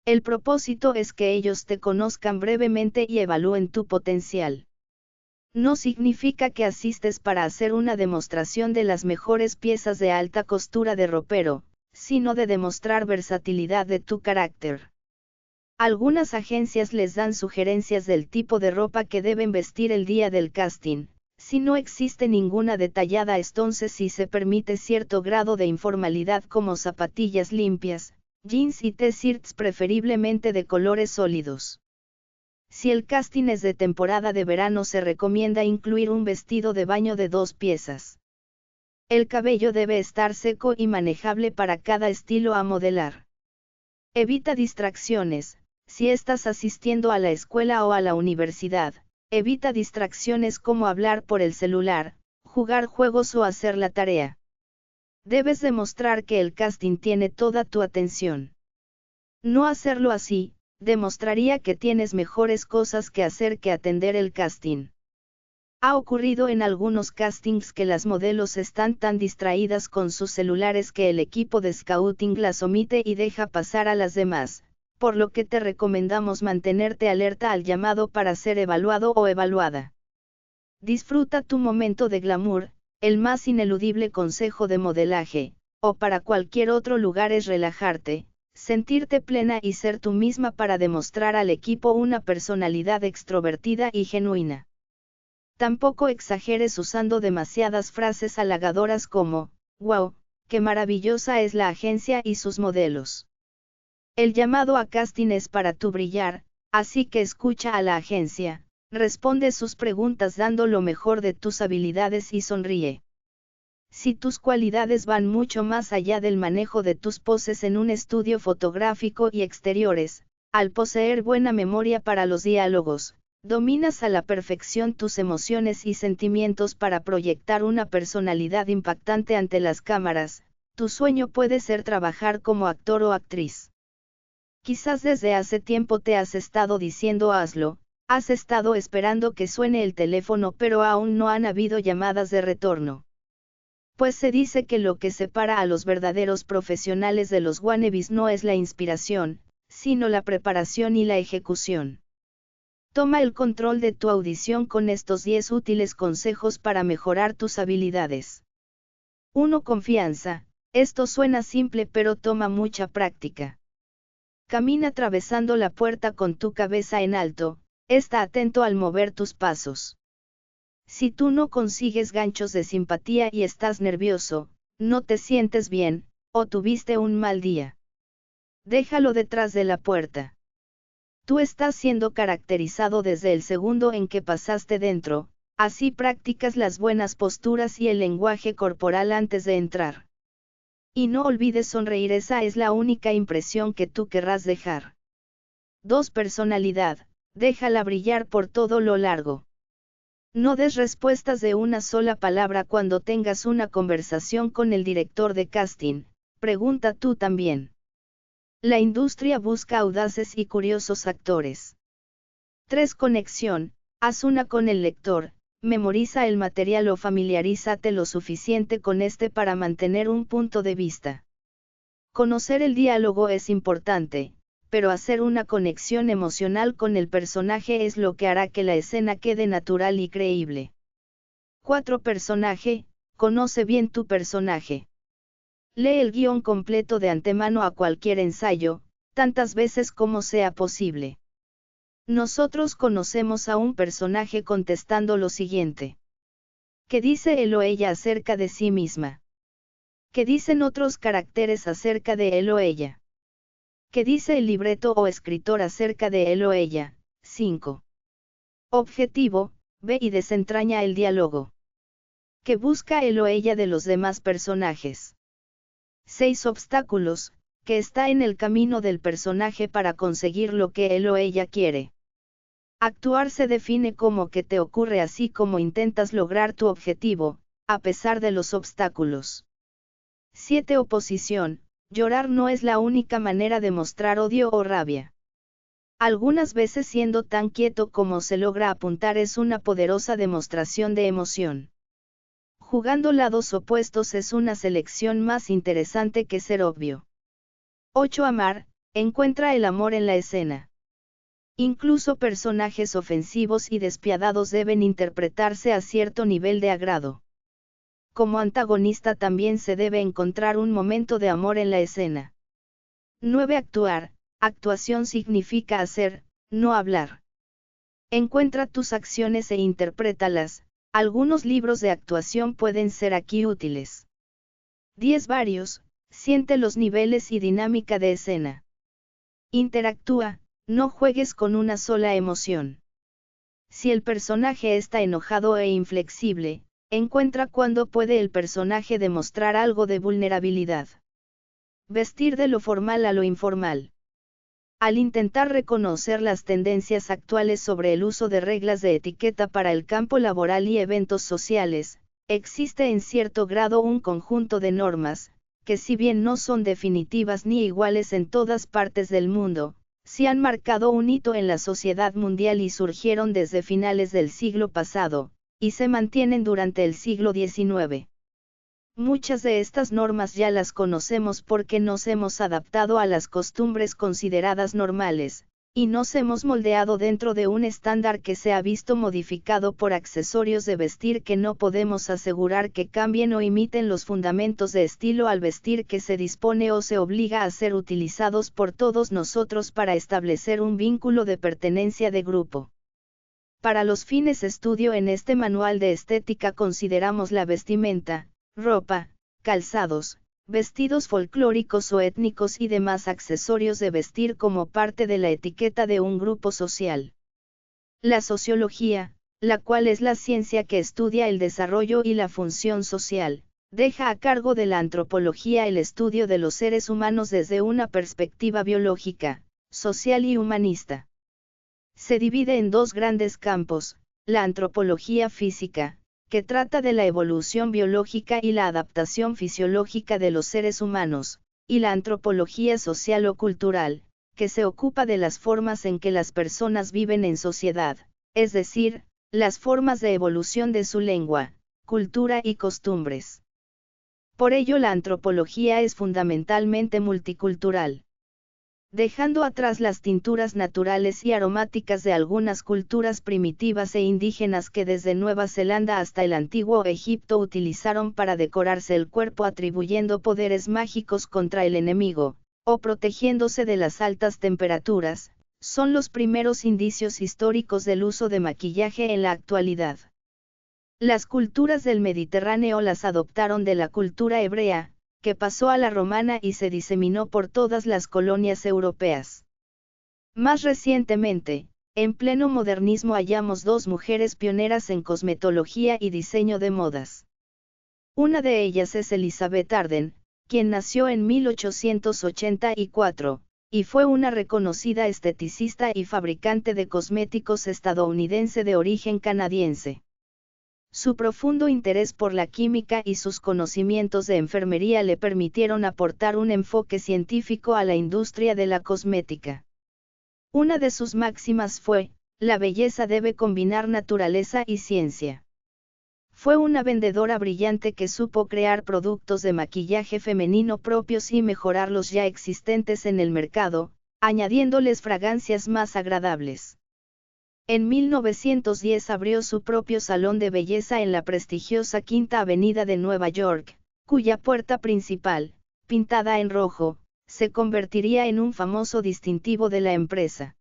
El propósito es que ellos te conozcan brevemente y evalúen tu potencial. No significa que asistes para hacer una demostración de las mejores piezas de alta costura de ropero, sino de demostrar versatilidad de tu carácter. Algunas agencias les dan sugerencias del tipo de ropa que deben vestir el día del casting. Si no existe ninguna detallada, entonces sí se permite cierto grado de informalidad, como zapatillas limpias, jeans y t-shirts preferiblemente de colores sólidos. Si el casting es de temporada de verano, se recomienda incluir un vestido de baño de 2 piezas. El cabello debe estar seco y manejable para cada estilo a modelar. Evita distracciones. Si estás asistiendo a la escuela o a la universidad, evita distracciones como hablar por el celular, jugar juegos o hacer la tarea. Debes demostrar que el casting tiene toda tu atención. No hacerlo así, demostraría que tienes mejores cosas que hacer que atender el casting. Ha ocurrido en algunos castings que las modelos están tan distraídas con sus celulares que el equipo de scouting las omite y deja pasar a las demás, por lo que te recomendamos mantenerte alerta al llamado para ser evaluado o evaluada. Disfruta tu momento de glamour. El más ineludible consejo de modelaje, o para cualquier otro lugar, es relajarte, sentirte plena y ser tú misma para demostrar al equipo una personalidad extrovertida y genuina. Tampoco exageres usando demasiadas frases halagadoras como, "wow, qué maravillosa es la agencia y sus modelos". El llamado a casting es para tú brillar, así que escucha a la agencia, responde sus preguntas dando lo mejor de tus habilidades y sonríe. Si tus cualidades van mucho más allá del manejo de tus poses en un estudio fotográfico y exteriores, al poseer buena memoria para los diálogos, dominas a la perfección tus emociones y sentimientos para proyectar una personalidad impactante ante las cámaras, tu sueño puede ser trabajar como actor o actriz. Quizás desde hace tiempo te has estado diciendo hazlo, has estado esperando que suene el teléfono, pero aún no han habido llamadas de retorno. Pues se dice que lo que separa a los verdaderos profesionales de los wannabes no es la inspiración, sino la preparación y la ejecución. Toma el control de tu audición con estos 10 útiles consejos para mejorar tus habilidades. 1. Confianza. Esto suena simple pero toma mucha práctica. Camina atravesando la puerta con tu cabeza en alto, está atento al mover tus pasos. Si tú no consigues ganchos de simpatía y estás nervioso, no te sientes bien, o tuviste un mal día, déjalo detrás de la puerta. Tú estás siendo caracterizado desde el segundo en que pasaste dentro, así practicas las buenas posturas y el lenguaje corporal antes de entrar. Y no olvides sonreír, esa es la única impresión que tú querrás dejar. 2. Personalidad. Déjala brillar por todo lo largo. No des respuestas de una sola palabra cuando tengas una conversación con el director de casting, pregunta tú también. La industria busca audaces y curiosos actores. 3. Conexión. Haz una con el lector, memoriza el material o familiarízate lo suficiente con este para mantener un punto de vista. Conocer el diálogo es importante, pero hacer una conexión emocional con el personaje es lo que hará que la escena quede natural y creíble. 4. Personaje. Conoce bien tu personaje. Lee el guión completo de antemano a cualquier ensayo, tantas veces como sea posible. Nosotros conocemos a un personaje contestando lo siguiente. ¿Qué dice él o ella acerca de sí misma? ¿Qué dicen otros caracteres acerca de él o ella? ¿Qué dice el libreto o escritor acerca de él o ella? 5. Objetivo, ve y desentraña el diálogo que busca él o ella de los demás personajes. 6. Obstáculos, que está en el camino del personaje para conseguir lo que él o ella quiere. Actuar se define como que te ocurre así como intentas lograr tu objetivo, a pesar de los obstáculos. 7. Oposición, llorar no es la única manera de mostrar odio o rabia. Algunas veces siendo tan quieto como se logra apuntar es una poderosa demostración de emoción. Jugando lados opuestos es una selección más interesante que ser obvio. 8. Amar, encuentra el amor en la escena. Incluso personajes ofensivos y despiadados deben interpretarse a cierto nivel de agrado. Como antagonista también se debe encontrar un momento de amor en la escena. 9. Actuar, actuación significa hacer, no hablar. Encuentra tus acciones e interprétalas. Algunos libros de actuación pueden ser aquí útiles. 10. Varios, siente los niveles y dinámica de escena. Interactúa, no juegues con una sola emoción. Si el personaje está enojado e inflexible, encuentra cuándo puede el personaje demostrar algo de vulnerabilidad. Vestir de lo formal a lo informal. Al intentar reconocer las tendencias actuales sobre el uso de reglas de etiqueta para el campo laboral y eventos sociales, existe en cierto grado un conjunto de normas, que si bien no son definitivas ni iguales en todas partes del mundo, sí han marcado un hito en la sociedad mundial y surgieron desde finales del siglo pasado, y se mantienen durante el siglo XIX. Muchas de estas normas ya las conocemos porque nos hemos adaptado a las costumbres consideradas normales, y nos hemos moldeado dentro de un estándar que se ha visto modificado por accesorios de vestir que no podemos asegurar que cambien o imiten los fundamentos de estilo al vestir que se dispone o se obliga a ser utilizados por todos nosotros para establecer un vínculo de pertenencia de grupo. Para los fines estudio en este manual de estética consideramos la vestimenta, ropa, calzados, vestidos folclóricos o étnicos y demás accesorios de vestir como parte de la etiqueta de un grupo social. La sociología, la cual es la ciencia que estudia el desarrollo y la función social, deja a cargo de la antropología el estudio de los seres humanos desde una perspectiva biológica, social y humanista. Se divide en dos grandes campos, la antropología física, que trata de la evolución biológica y la adaptación fisiológica de los seres humanos, y la antropología social o cultural, que se ocupa de las formas en que las personas viven en sociedad, es decir, las formas de evolución de su lengua, cultura y costumbres. Por ello la antropología es fundamentalmente multicultural. Dejando atrás las tinturas naturales y aromáticas de algunas culturas primitivas e indígenas que desde Nueva Zelanda hasta el antiguo Egipto utilizaron para decorarse el cuerpo atribuyendo poderes mágicos contra el enemigo, o protegiéndose de las altas temperaturas, son los primeros indicios históricos del uso de maquillaje en la actualidad. Las culturas del Mediterráneo las adoptaron de la cultura hebrea, que pasó a la romana y se diseminó por todas las colonias europeas. Más recientemente, en pleno modernismo hallamos dos mujeres pioneras en cosmetología y diseño de modas. Una de ellas es Elizabeth Arden, quien nació en 1884, y fue una reconocida esteticista y fabricante de cosméticos estadounidense de origen canadiense. Su profundo interés por la química y sus conocimientos de enfermería le permitieron aportar un enfoque científico a la industria de la cosmética. Una de sus máximas fue, la belleza debe combinar naturaleza y ciencia. Fue una vendedora brillante que supo crear productos de maquillaje femenino propios y mejorar los ya existentes en el mercado, añadiéndoles fragancias más agradables. En 1910 abrió su propio salón de belleza en la prestigiosa Quinta Avenida de Nueva York, cuya puerta principal, pintada en rojo, se convertiría en un famoso distintivo de la empresa.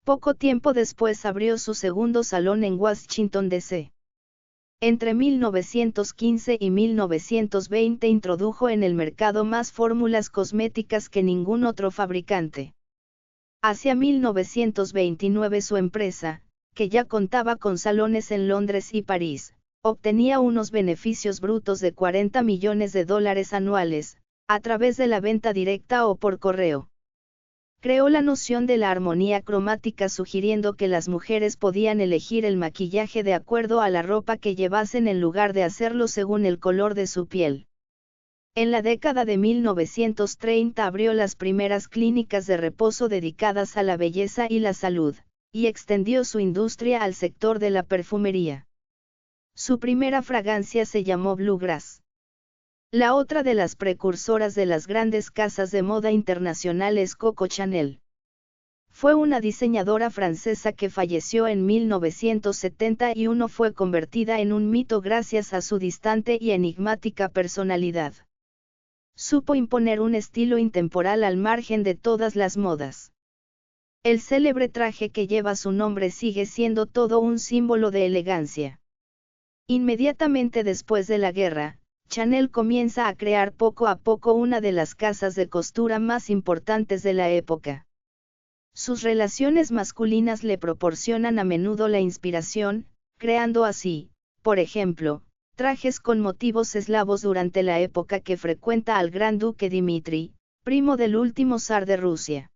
Poco tiempo después abrió su segundo salón en Washington, D.C. Entre 1915 y 1920 introdujo en el mercado más fórmulas cosméticas que ningún otro fabricante. Hacia 1929 su empresa, que ya contaba con salones en Londres y París, obtenía unos beneficios brutos de $40 millones anuales, a través de la venta directa o por correo. Creó la noción de la armonía cromática sugiriendo que las mujeres podían elegir el maquillaje de acuerdo a la ropa que llevasen en lugar de hacerlo según el color de su piel. En la década de 1930 abrió las primeras clínicas de reposo dedicadas a la belleza y la salud, y extendió su industria al sector de la perfumería. Su primera fragancia se llamó Bluegrass. La otra de las precursoras de las grandes casas de moda internacional es Coco Chanel. Fue una diseñadora francesa que falleció en 1971, fue convertida en un mito gracias a su distante y enigmática personalidad. Supo imponer un estilo intemporal al margen de todas las modas. El célebre traje que lleva su nombre sigue siendo todo un símbolo de elegancia. Inmediatamente después de la guerra, Chanel comienza a crear poco a poco una de las casas de costura más importantes de la época. Sus relaciones masculinas le proporcionan a menudo la inspiración, creando así, por ejemplo, trajes con motivos eslavos durante la época que frecuenta al gran duque Dmitri, primo del último zar de Rusia.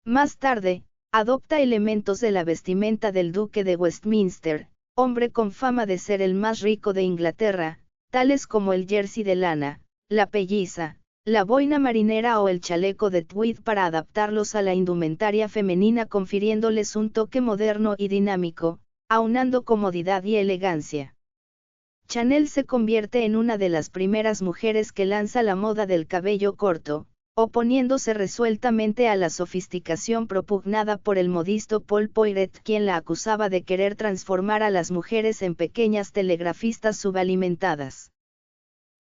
Más tarde, adopta elementos de la vestimenta del duque de Westminster, hombre con fama de ser el más rico de Inglaterra, tales como el jersey de lana, la pelliza, la boina marinera o el chaleco de tweed, para adaptarlos a la indumentaria femenina confiriéndoles un toque moderno y dinámico, aunando comodidad y elegancia. Chanel se convierte en una de las primeras mujeres que lanza la moda del cabello corto, oponiéndose resueltamente a la sofisticación propugnada por el modisto Paul Poiret, quien la acusaba de querer transformar a las mujeres en pequeñas telegrafistas subalimentadas.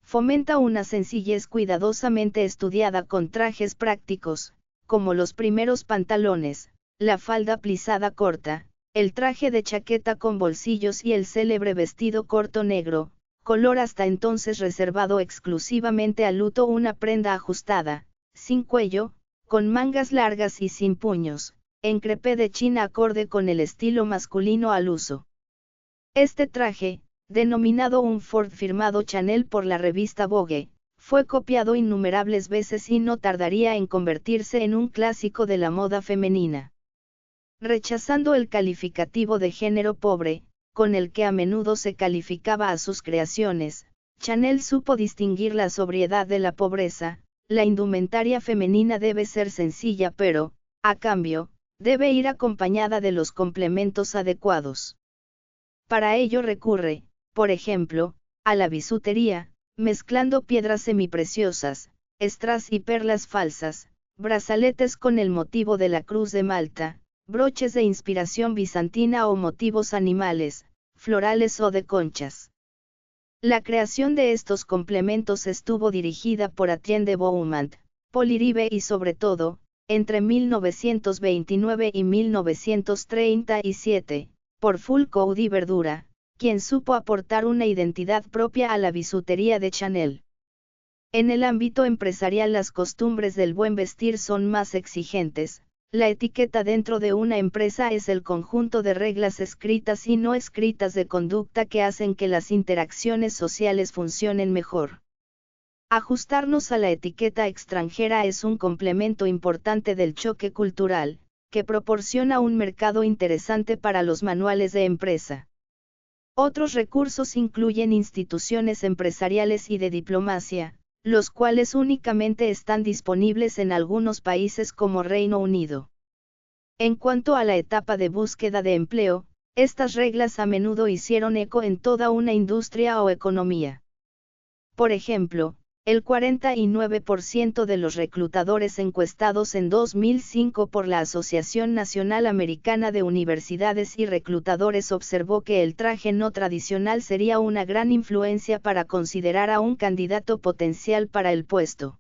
Fomenta una sencillez cuidadosamente estudiada con trajes prácticos, como los primeros pantalones, la falda plisada corta, el traje de chaqueta con bolsillos y el célebre vestido corto negro, color hasta entonces reservado exclusivamente al luto, una prenda ajustada, sin cuello, con mangas largas y sin puños, en crepé de China acorde con el estilo masculino al uso. Este traje, denominado un Ford firmado Chanel por la revista Vogue, fue copiado innumerables veces y no tardaría en convertirse en un clásico de la moda femenina. Rechazando el calificativo de género pobre, con el que a menudo se calificaba a sus creaciones, Chanel supo distinguir la sobriedad de la pobreza. La indumentaria femenina debe ser sencilla pero, a cambio, debe ir acompañada de los complementos adecuados. Para ello recurre, por ejemplo, a la bisutería, mezclando piedras semipreciosas, strass y perlas falsas, brazaletes con el motivo de la Cruz de Malta, broches de inspiración bizantina o motivos animales, florales o de conchas. La creación de estos complementos estuvo dirigida por Etienne de Beaumont, Paul Iribe y sobre todo, entre 1929 y 1937, por Fulcoudi Verdura, quien supo aportar una identidad propia a la bisutería de Chanel. En el ámbito empresarial las costumbres del buen vestir son más exigentes. La etiqueta dentro de una empresa es el conjunto de reglas escritas y no escritas de conducta que hacen que las interacciones sociales funcionen mejor. Ajustarnos a la etiqueta extranjera es un complemento importante del choque cultural, que proporciona un mercado interesante para los manuales de empresa. Otros recursos incluyen instituciones empresariales y de diplomacia, los cuales únicamente están disponibles en algunos países como Reino Unido. En cuanto a la etapa de búsqueda de empleo, estas reglas a menudo hicieron eco en toda una industria o economía. Por ejemplo, el 49% de los reclutadores encuestados en 2005 por la Asociación Nacional Americana de Universidades y Reclutadores observó que el traje no tradicional sería una gran influencia para considerar a un candidato potencial para el puesto.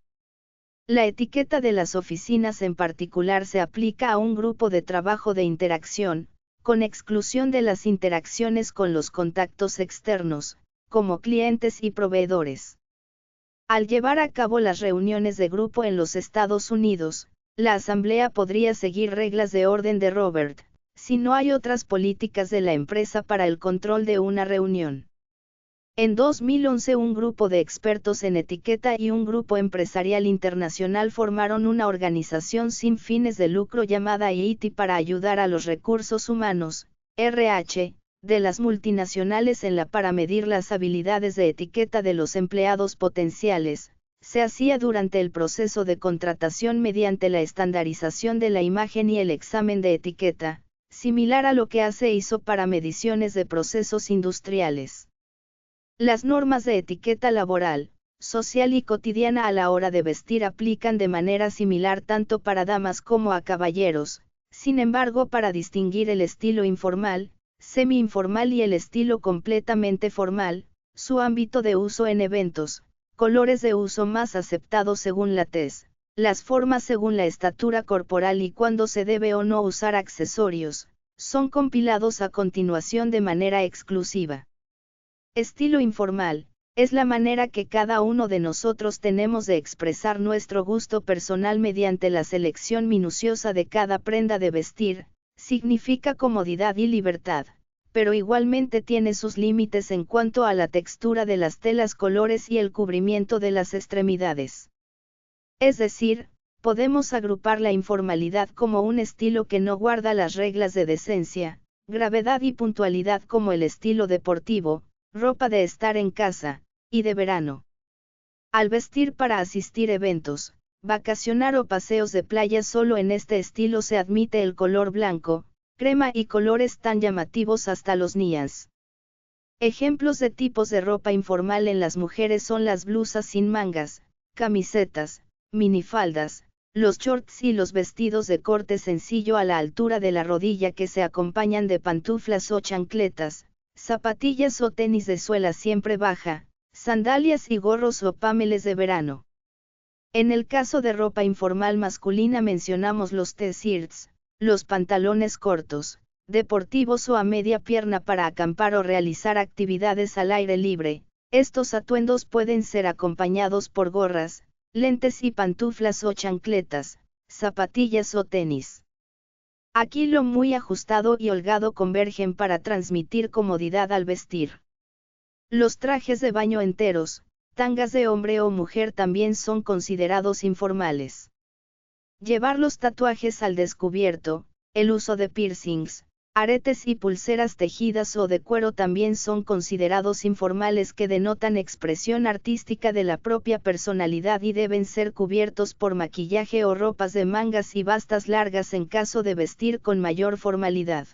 La etiqueta de las oficinas en particular se aplica a un grupo de trabajo de interacción, con exclusión de las interacciones con los contactos externos, como clientes y proveedores. Al llevar a cabo las reuniones de grupo en los Estados Unidos, la Asamblea podría seguir reglas de orden de Robert, si no hay otras políticas de la empresa para el control de una reunión. En 2011 un grupo de expertos en etiqueta y un grupo empresarial internacional formaron una organización sin fines de lucro llamada IIT para ayudar a los recursos humanos, RH, de las multinacionales para medir las habilidades de etiqueta de los empleados potenciales. Se hacía durante el proceso de contratación mediante la estandarización de la imagen y el examen de etiqueta, similar a lo que hace ISO para mediciones de procesos industriales. Las normas de etiqueta laboral, social y cotidiana a la hora de vestir aplican de manera similar tanto para damas como a caballeros. Sin embargo, para distinguir el estilo informal, semi-informal y el estilo completamente formal, su ámbito de uso en eventos, colores de uso más aceptados según la tez, las formas según la estatura corporal y cuándo se debe o no usar accesorios, son compilados a continuación de manera exclusiva. Estilo informal, es la manera que cada uno de nosotros tenemos de expresar nuestro gusto personal mediante la selección minuciosa de cada prenda de vestir, significa comodidad y libertad, pero igualmente tiene sus límites en cuanto a la textura de las telas, colores y el cubrimiento de las extremidades. Es decir, podemos agrupar la informalidad como un estilo que no guarda las reglas de decencia, gravedad y puntualidad como el estilo deportivo, ropa de estar en casa, y de verano. Al vestir para asistir a eventos, vacacionar o paseos de playa, solo en este estilo se admite el color blanco, crema y colores tan llamativos hasta los neons. Ejemplos de tipos de ropa informal en las mujeres son las blusas sin mangas, camisetas, minifaldas, los shorts y los vestidos de corte sencillo a la altura de la rodilla que se acompañan de pantuflas o chancletas, zapatillas o tenis de suela siempre baja, sandalias y gorros o pameles de verano. En el caso de ropa informal masculina mencionamos los t-shirts, los pantalones cortos, deportivos o a media pierna para acampar o realizar actividades al aire libre. Estos atuendos pueden ser acompañados por gorras, lentes y pantuflas o chancletas, zapatillas o tenis. Aquí lo muy ajustado y holgado convergen para transmitir comodidad al vestir. Los trajes de baño enteros, tangas de hombre o mujer también son considerados informales. Llevar los tatuajes al descubierto, el uso de piercings, aretes y pulseras tejidas o de cuero también son considerados informales, que denotan expresión artística de la propia personalidad y deben ser cubiertos por maquillaje o ropas de mangas y bastas largas en caso de vestir con mayor formalidad.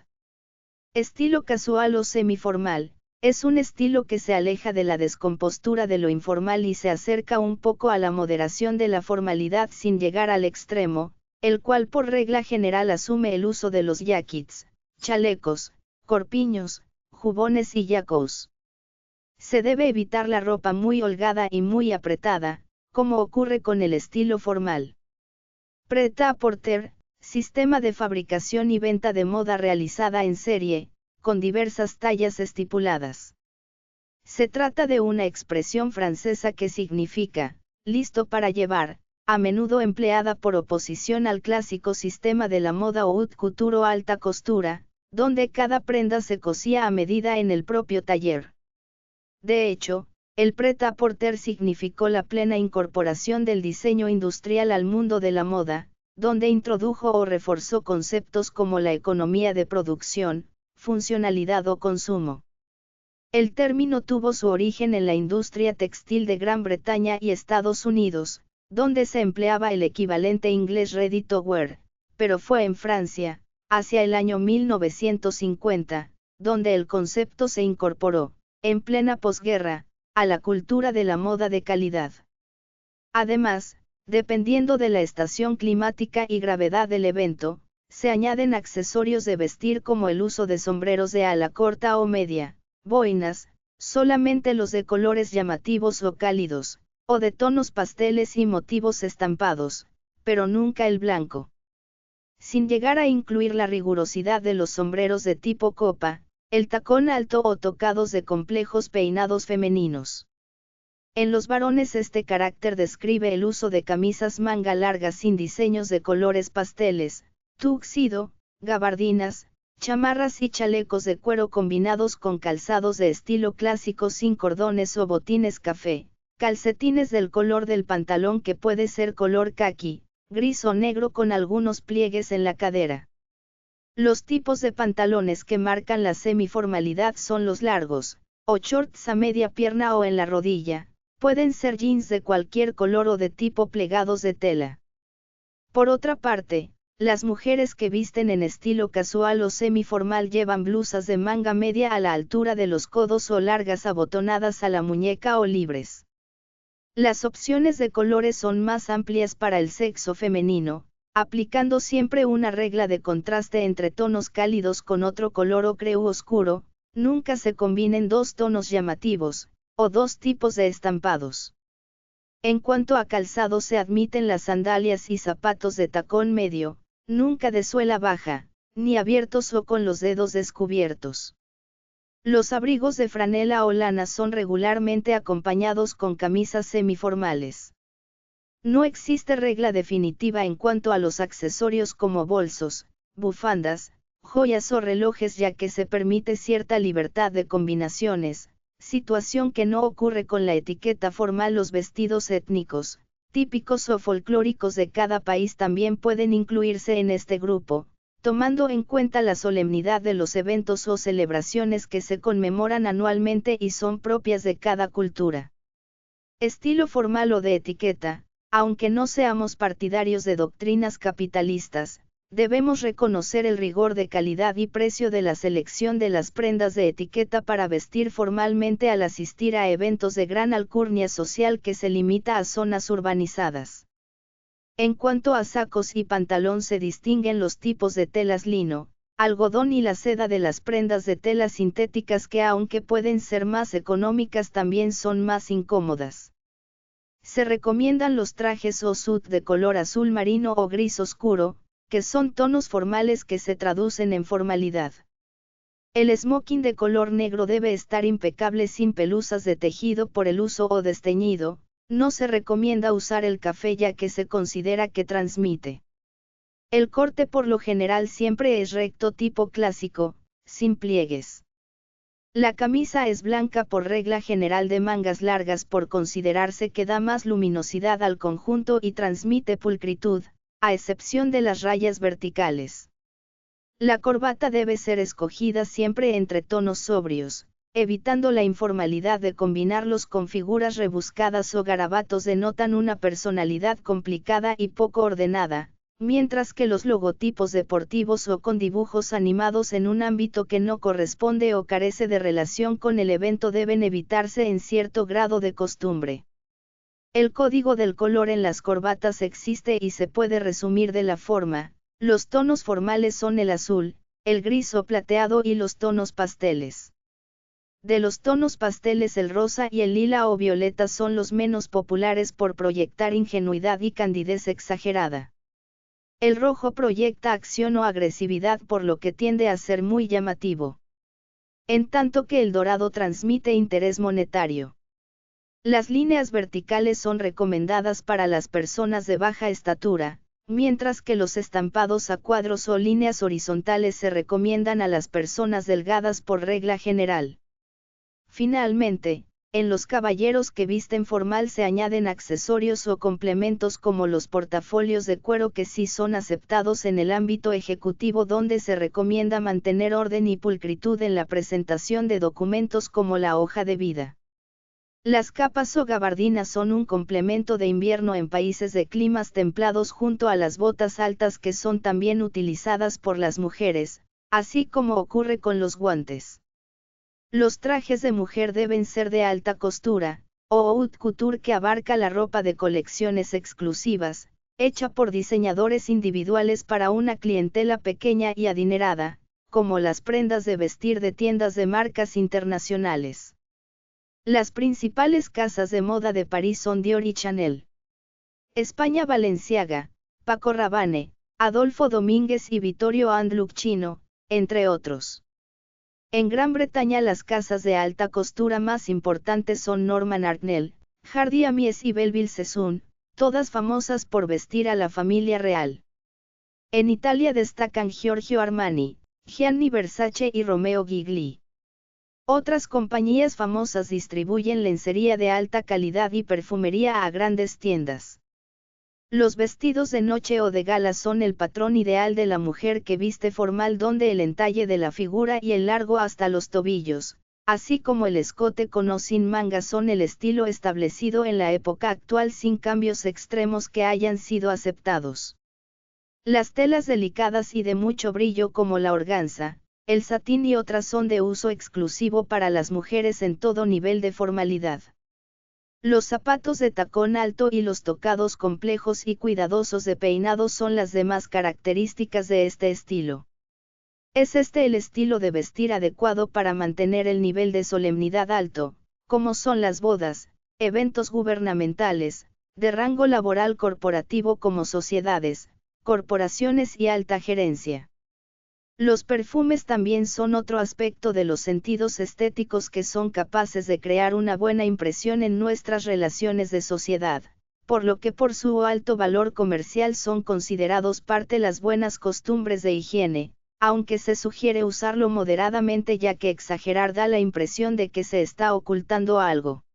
Estilo casual o semiformal, es un estilo que se aleja de la descompostura de lo informal y se acerca un poco a la moderación de la formalidad sin llegar al extremo, el cual por regla general asume el uso de los jackets, chalecos, corpiños, jubones y yacos. Se debe evitar la ropa muy holgada y muy apretada, como ocurre con el estilo formal. Prêt-à-porter, sistema de fabricación y venta de moda realizada en serie, con diversas tallas estipuladas. Se trata de una expresión francesa que significa, listo para llevar, a menudo empleada por oposición al clásico sistema de la moda o haute couture o alta costura, donde cada prenda se cosía a medida en el propio taller. De hecho, el prêt-à-porter significó la plena incorporación del diseño industrial al mundo de la moda, donde introdujo o reforzó conceptos como la economía de producción, funcionalidad o consumo. El término tuvo su origen en la industria textil de Gran Bretaña y Estados Unidos, donde se empleaba el equivalente inglés ready to wear, pero fue en Francia, hacia el año 1950, donde el concepto se incorporó, en plena posguerra, a la cultura de la moda de calidad. Además, dependiendo de la estación climática y gravedad del evento, se añaden accesorios de vestir como el uso de sombreros de ala corta o media, boinas, solamente los de colores llamativos o cálidos, o de tonos pasteles y motivos estampados, pero nunca el blanco. Sin llegar a incluir la rigurosidad de los sombreros de tipo copa, el tacón alto o tocados de complejos peinados femeninos. En los varones este carácter describe el uso de camisas manga largas sin diseños de colores pasteles, tuxedo, gabardinas, chamarras y chalecos de cuero combinados con calzados de estilo clásico sin cordones o botines café, calcetines del color del pantalón que puede ser color caqui, gris o negro con algunos pliegues en la cadera. Los tipos de pantalones que marcan la semiformalidad son los largos, o shorts a media pierna o en la rodilla, pueden ser jeans de cualquier color o de tipo plegados de tela. Por otra parte, las mujeres que visten en estilo casual o semiformal llevan blusas de manga media a la altura de los codos o largas abotonadas a la muñeca o libres. Las opciones de colores son más amplias para el sexo femenino, aplicando siempre una regla de contraste entre tonos cálidos con otro color ocre u oscuro, nunca se combinen dos tonos llamativos, o dos tipos de estampados. En cuanto a calzado se admiten las sandalias y zapatos de tacón medio, nunca de suela baja, ni abiertos o con los dedos descubiertos. Los abrigos de franela o lana son regularmente acompañados con camisas semiformales. No existe regla definitiva en cuanto a los accesorios como bolsos, bufandas, joyas o relojes, ya que se permite cierta libertad de combinaciones, situación que no ocurre con la etiqueta formal. Los vestidos étnicos, típicos o folclóricos de cada país también pueden incluirse en este grupo, tomando en cuenta la solemnidad de los eventos o celebraciones que se conmemoran anualmente y son propias de cada cultura. Estilo formal o de etiqueta. Aunque no seamos partidarios de doctrinas capitalistas, debemos reconocer el rigor de calidad y precio de la selección de las prendas de etiqueta para vestir formalmente al asistir a eventos de gran alcurnia social que se limita a zonas urbanizadas. En cuanto a sacos y pantalón se distinguen los tipos de telas lino, algodón y la seda de las prendas de telas sintéticas que aunque pueden ser más económicas también son más incómodas. Se recomiendan los trajes o suit de color azul marino o gris oscuro, que son tonos formales que se traducen en formalidad. El smoking de color negro debe estar impecable sin pelusas de tejido por el uso o desteñido. No se recomienda usar el café ya que se considera que transmite. El corte por lo general siempre es recto tipo clásico, sin pliegues. La camisa es blanca por regla general de mangas largas por considerarse que da más luminosidad al conjunto y transmite pulcritud, a excepción de las rayas verticales. La corbata debe ser escogida siempre entre tonos sobrios, evitando la informalidad de combinarlos con figuras rebuscadas o garabatos denotan una personalidad complicada y poco ordenada, mientras que los logotipos deportivos o con dibujos animados en un ámbito que no corresponde o carece de relación con el evento deben evitarse en cierto grado de costumbre. El código del color en las corbatas existe y se puede resumir de la forma: los tonos formales son el azul, el gris o plateado y los tonos pasteles. De los tonos pasteles el rosa y el lila o violeta son los menos populares por proyectar ingenuidad y candidez exagerada. El rojo proyecta acción o agresividad por lo que tiende a ser muy llamativo. En tanto que el dorado transmite interés monetario. Las líneas verticales son recomendadas para las personas de baja estatura, mientras que los estampados a cuadros o líneas horizontales se recomiendan a las personas delgadas por regla general. Finalmente, en los caballeros que visten formal se añaden accesorios o complementos como los portafolios de cuero que sí son aceptados en el ámbito ejecutivo, donde se recomienda mantener orden y pulcritud en la presentación de documentos como la hoja de vida. Las capas o gabardinas son un complemento de invierno en países de climas templados junto a las botas altas que son también utilizadas por las mujeres, así como ocurre con los guantes. Los trajes de mujer deben ser de alta costura, o haute couture, que abarca la ropa de colecciones exclusivas, hecha por diseñadores individuales para una clientela pequeña y adinerada, como las prendas de vestir de tiendas de marcas internacionales. Las principales casas de moda de París son Dior y Chanel. España: Balenciaga, Paco Rabanne, Adolfo Domínguez y Vittorio Andluccino, entre otros. En Gran Bretaña las casas de alta costura más importantes son Norman Artnell, Hardy Amies y Belleville Sassoon, todas famosas por vestir a la familia real. En Italia destacan Giorgio Armani, Gianni Versace y Romeo Gigli. Otras compañías famosas distribuyen lencería de alta calidad y perfumería a grandes tiendas. Los vestidos de noche o de gala son el patrón ideal de la mujer que viste formal, donde el entalle de la figura y el largo hasta los tobillos, así como el escote con o sin mangas, son el estilo establecido en la época actual sin cambios extremos que hayan sido aceptados. Las telas delicadas y de mucho brillo como la organza, el satín y otras son de uso exclusivo para las mujeres en todo nivel de formalidad. Los zapatos de tacón alto y los tocados complejos y cuidadosos de peinado son las demás características de este estilo. Es este el estilo de vestir adecuado para mantener el nivel de solemnidad alto, como son las bodas, eventos gubernamentales, de rango laboral corporativo como sociedades, corporaciones y alta gerencia. Los perfumes también son otro aspecto de los sentidos estéticos que son capaces de crear una buena impresión en nuestras relaciones de sociedad, por lo que por su alto valor comercial son considerados parte de las buenas costumbres de higiene, aunque se sugiere usarlo moderadamente, ya que exagerar da la impresión de que se está ocultando algo.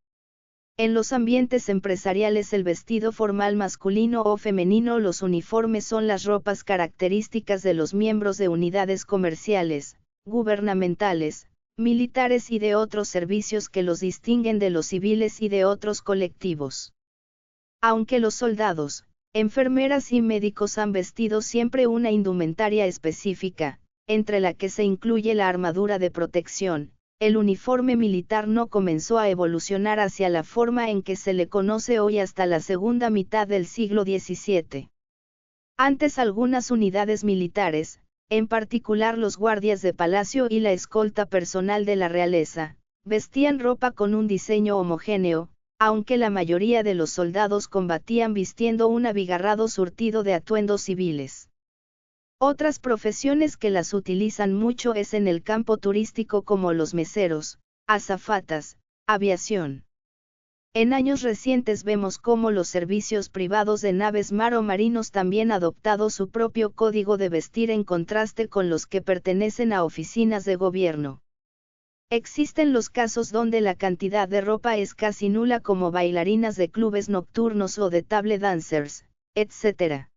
En los ambientes empresariales, el vestido formal masculino o femenino, los uniformes son las ropas características de los miembros de unidades comerciales, gubernamentales, militares y de otros servicios que los distinguen de los civiles y de otros colectivos. Aunque los soldados, enfermeras y médicos han vestido siempre una indumentaria específica, entre la que se incluye la armadura de protección, el uniforme militar no comenzó a evolucionar hacia la forma en que se le conoce hoy hasta la segunda mitad del siglo XVII. Antes, algunas unidades militares, en particular los guardias de palacio y la escolta personal de la realeza, vestían ropa con un diseño homogéneo, aunque la mayoría de los soldados combatían vistiendo un abigarrado surtido de atuendos civiles. Otras profesiones que las utilizan mucho es en el campo turístico, como los meseros, azafatas, aviación. En años recientes vemos cómo los servicios privados de naves mar o marinos también han adoptado su propio código de vestir en contraste con los que pertenecen a oficinas de gobierno. Existen los casos donde la cantidad de ropa es casi nula, como bailarinas de clubes nocturnos o de table dancers, etc.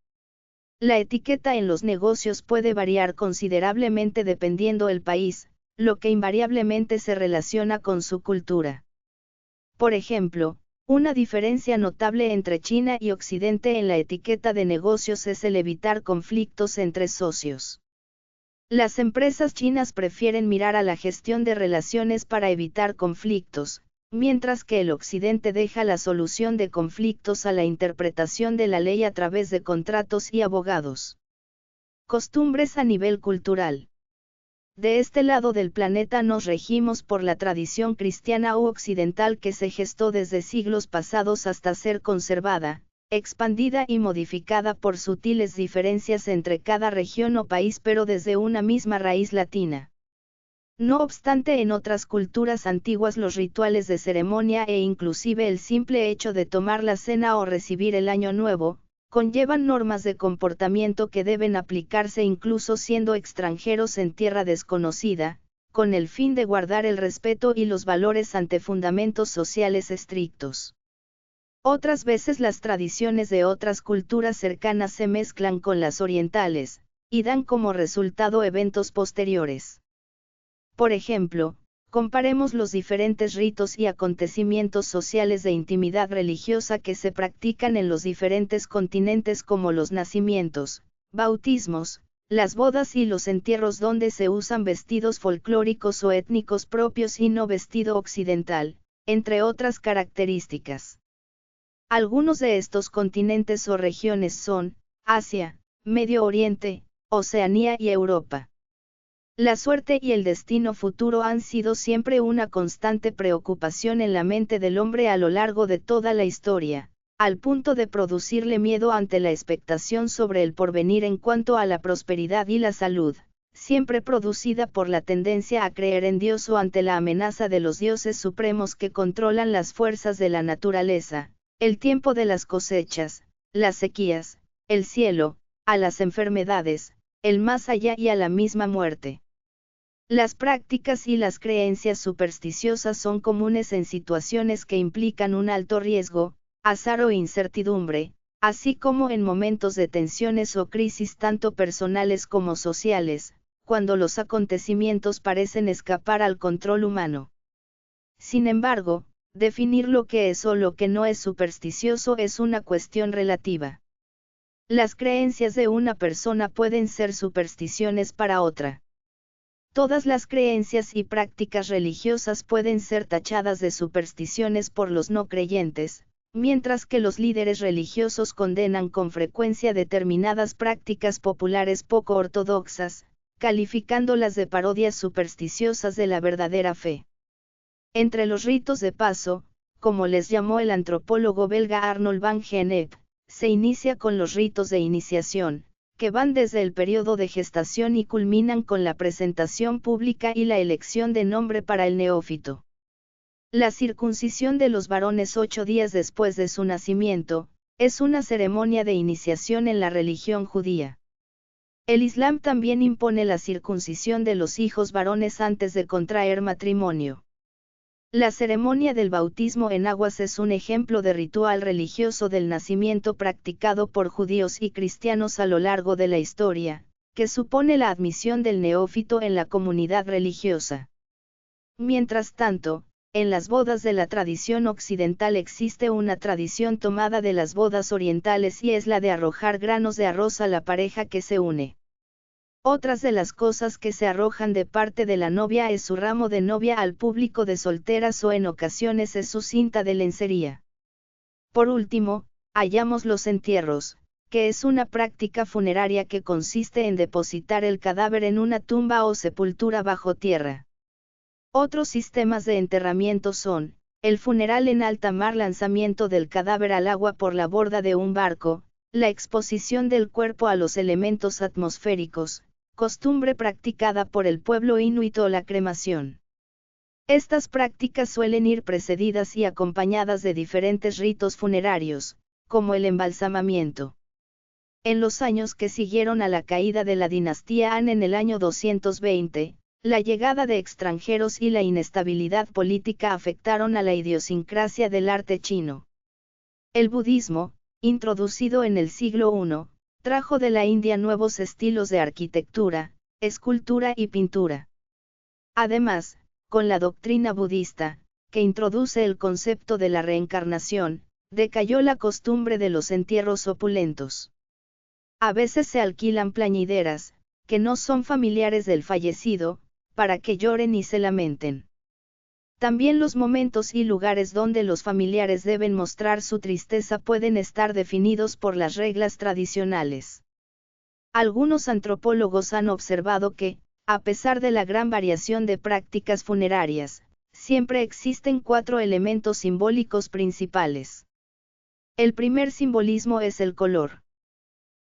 La etiqueta en los negocios puede variar considerablemente dependiendo del país, lo que invariablemente se relaciona con su cultura. Por ejemplo, una diferencia notable entre China y Occidente en la etiqueta de negocios es el evitar conflictos entre socios. Las empresas chinas prefieren mirar a la gestión de relaciones para evitar conflictos, mientras que el Occidente deja la solución de conflictos a la interpretación de la ley a través de contratos y abogados. Costumbres a nivel cultural. De este lado del planeta nos regimos por la tradición cristiana u occidental, que se gestó desde siglos pasados hasta ser conservada, expandida y modificada por sutiles diferencias entre cada región o país, pero desde una misma raíz latina. No obstante, en otras culturas antiguas los rituales de ceremonia e inclusive el simple hecho de tomar la cena o recibir el año nuevo, conllevan normas de comportamiento que deben aplicarse incluso siendo extranjeros en tierra desconocida, con el fin de guardar el respeto y los valores ante fundamentos sociales estrictos. Otras veces las tradiciones de otras culturas cercanas se mezclan con las orientales, y dan como resultado eventos posteriores. Por ejemplo, comparemos los diferentes ritos y acontecimientos sociales de intimidad religiosa que se practican en los diferentes continentes, como los nacimientos, bautismos, las bodas y los entierros, donde se usan vestidos folclóricos o étnicos propios y no vestido occidental, entre otras características. Algunos de estos continentes o regiones son Asia, Medio Oriente, Oceanía y Europa. La suerte y el destino futuro han sido siempre una constante preocupación en la mente del hombre a lo largo de toda la historia, al punto de producirle miedo ante la expectación sobre el porvenir en cuanto a la prosperidad y la salud, siempre producida por la tendencia a creer en Dios o ante la amenaza de los dioses supremos que controlan las fuerzas de la naturaleza, el tiempo de las cosechas, las sequías, el cielo, a las enfermedades, el más allá y a la misma muerte. Las prácticas y las creencias supersticiosas son comunes en situaciones que implican un alto riesgo, azar o incertidumbre, así como en momentos de tensiones o crisis tanto personales como sociales, cuando los acontecimientos parecen escapar al control humano. Sin embargo, definir lo que es o lo que no es supersticioso es una cuestión relativa. Las creencias de una persona pueden ser supersticiones para otra. Todas las creencias y prácticas religiosas pueden ser tachadas de supersticiones por los no creyentes, mientras que los líderes religiosos condenan con frecuencia determinadas prácticas populares poco ortodoxas, calificándolas de parodias supersticiosas de la verdadera fe. Entre los ritos de paso, como les llamó el antropólogo belga Arnold van Gennep, se inicia con los ritos de iniciación, que van desde el periodo de gestación y culminan con la presentación pública y la elección de nombre para el neófito. La circuncisión de los varones 8 días después de su nacimiento, es una ceremonia de iniciación en la religión judía. El Islam también impone la circuncisión de los hijos varones antes de contraer matrimonio. La ceremonia del bautismo en aguas es un ejemplo de ritual religioso del nacimiento practicado por judíos y cristianos a lo largo de la historia, que supone la admisión del neófito en la comunidad religiosa. Mientras tanto, en las bodas de la tradición occidental existe una tradición tomada de las bodas orientales y es la de arrojar granos de arroz a la pareja que se une. Otras de las cosas que se arrojan de parte de la novia es su ramo de novia al público de solteras o en ocasiones es su cinta de lencería. Por último, hallamos los entierros, que es una práctica funeraria que consiste en depositar el cadáver en una tumba o sepultura bajo tierra. Otros sistemas de enterramiento son, el funeral en alta mar, lanzamiento del cadáver al agua por la borda de un barco, la exposición del cuerpo a los elementos atmosféricos, costumbre practicada por el pueblo inuit o la cremación. Estas prácticas suelen ir precedidas y acompañadas de diferentes ritos funerarios, como el embalsamamiento. En los años que siguieron a la caída de la dinastía Han en el año 220, la llegada de extranjeros y la inestabilidad política afectaron a la idiosincrasia del arte chino. El budismo, introducido en el siglo I, trajo de la India nuevos estilos de arquitectura, escultura y pintura. Además, con la doctrina budista, que introduce el concepto de la reencarnación, decayó la costumbre de los entierros opulentos. A veces se alquilan plañideras, que no son familiares del fallecido, para que lloren y se lamenten. También los momentos y lugares donde los familiares deben mostrar su tristeza pueden estar definidos por las reglas tradicionales. Algunos antropólogos han observado que, a pesar de la gran variación de prácticas funerarias, siempre existen 4 elementos simbólicos principales. El primer simbolismo es el color.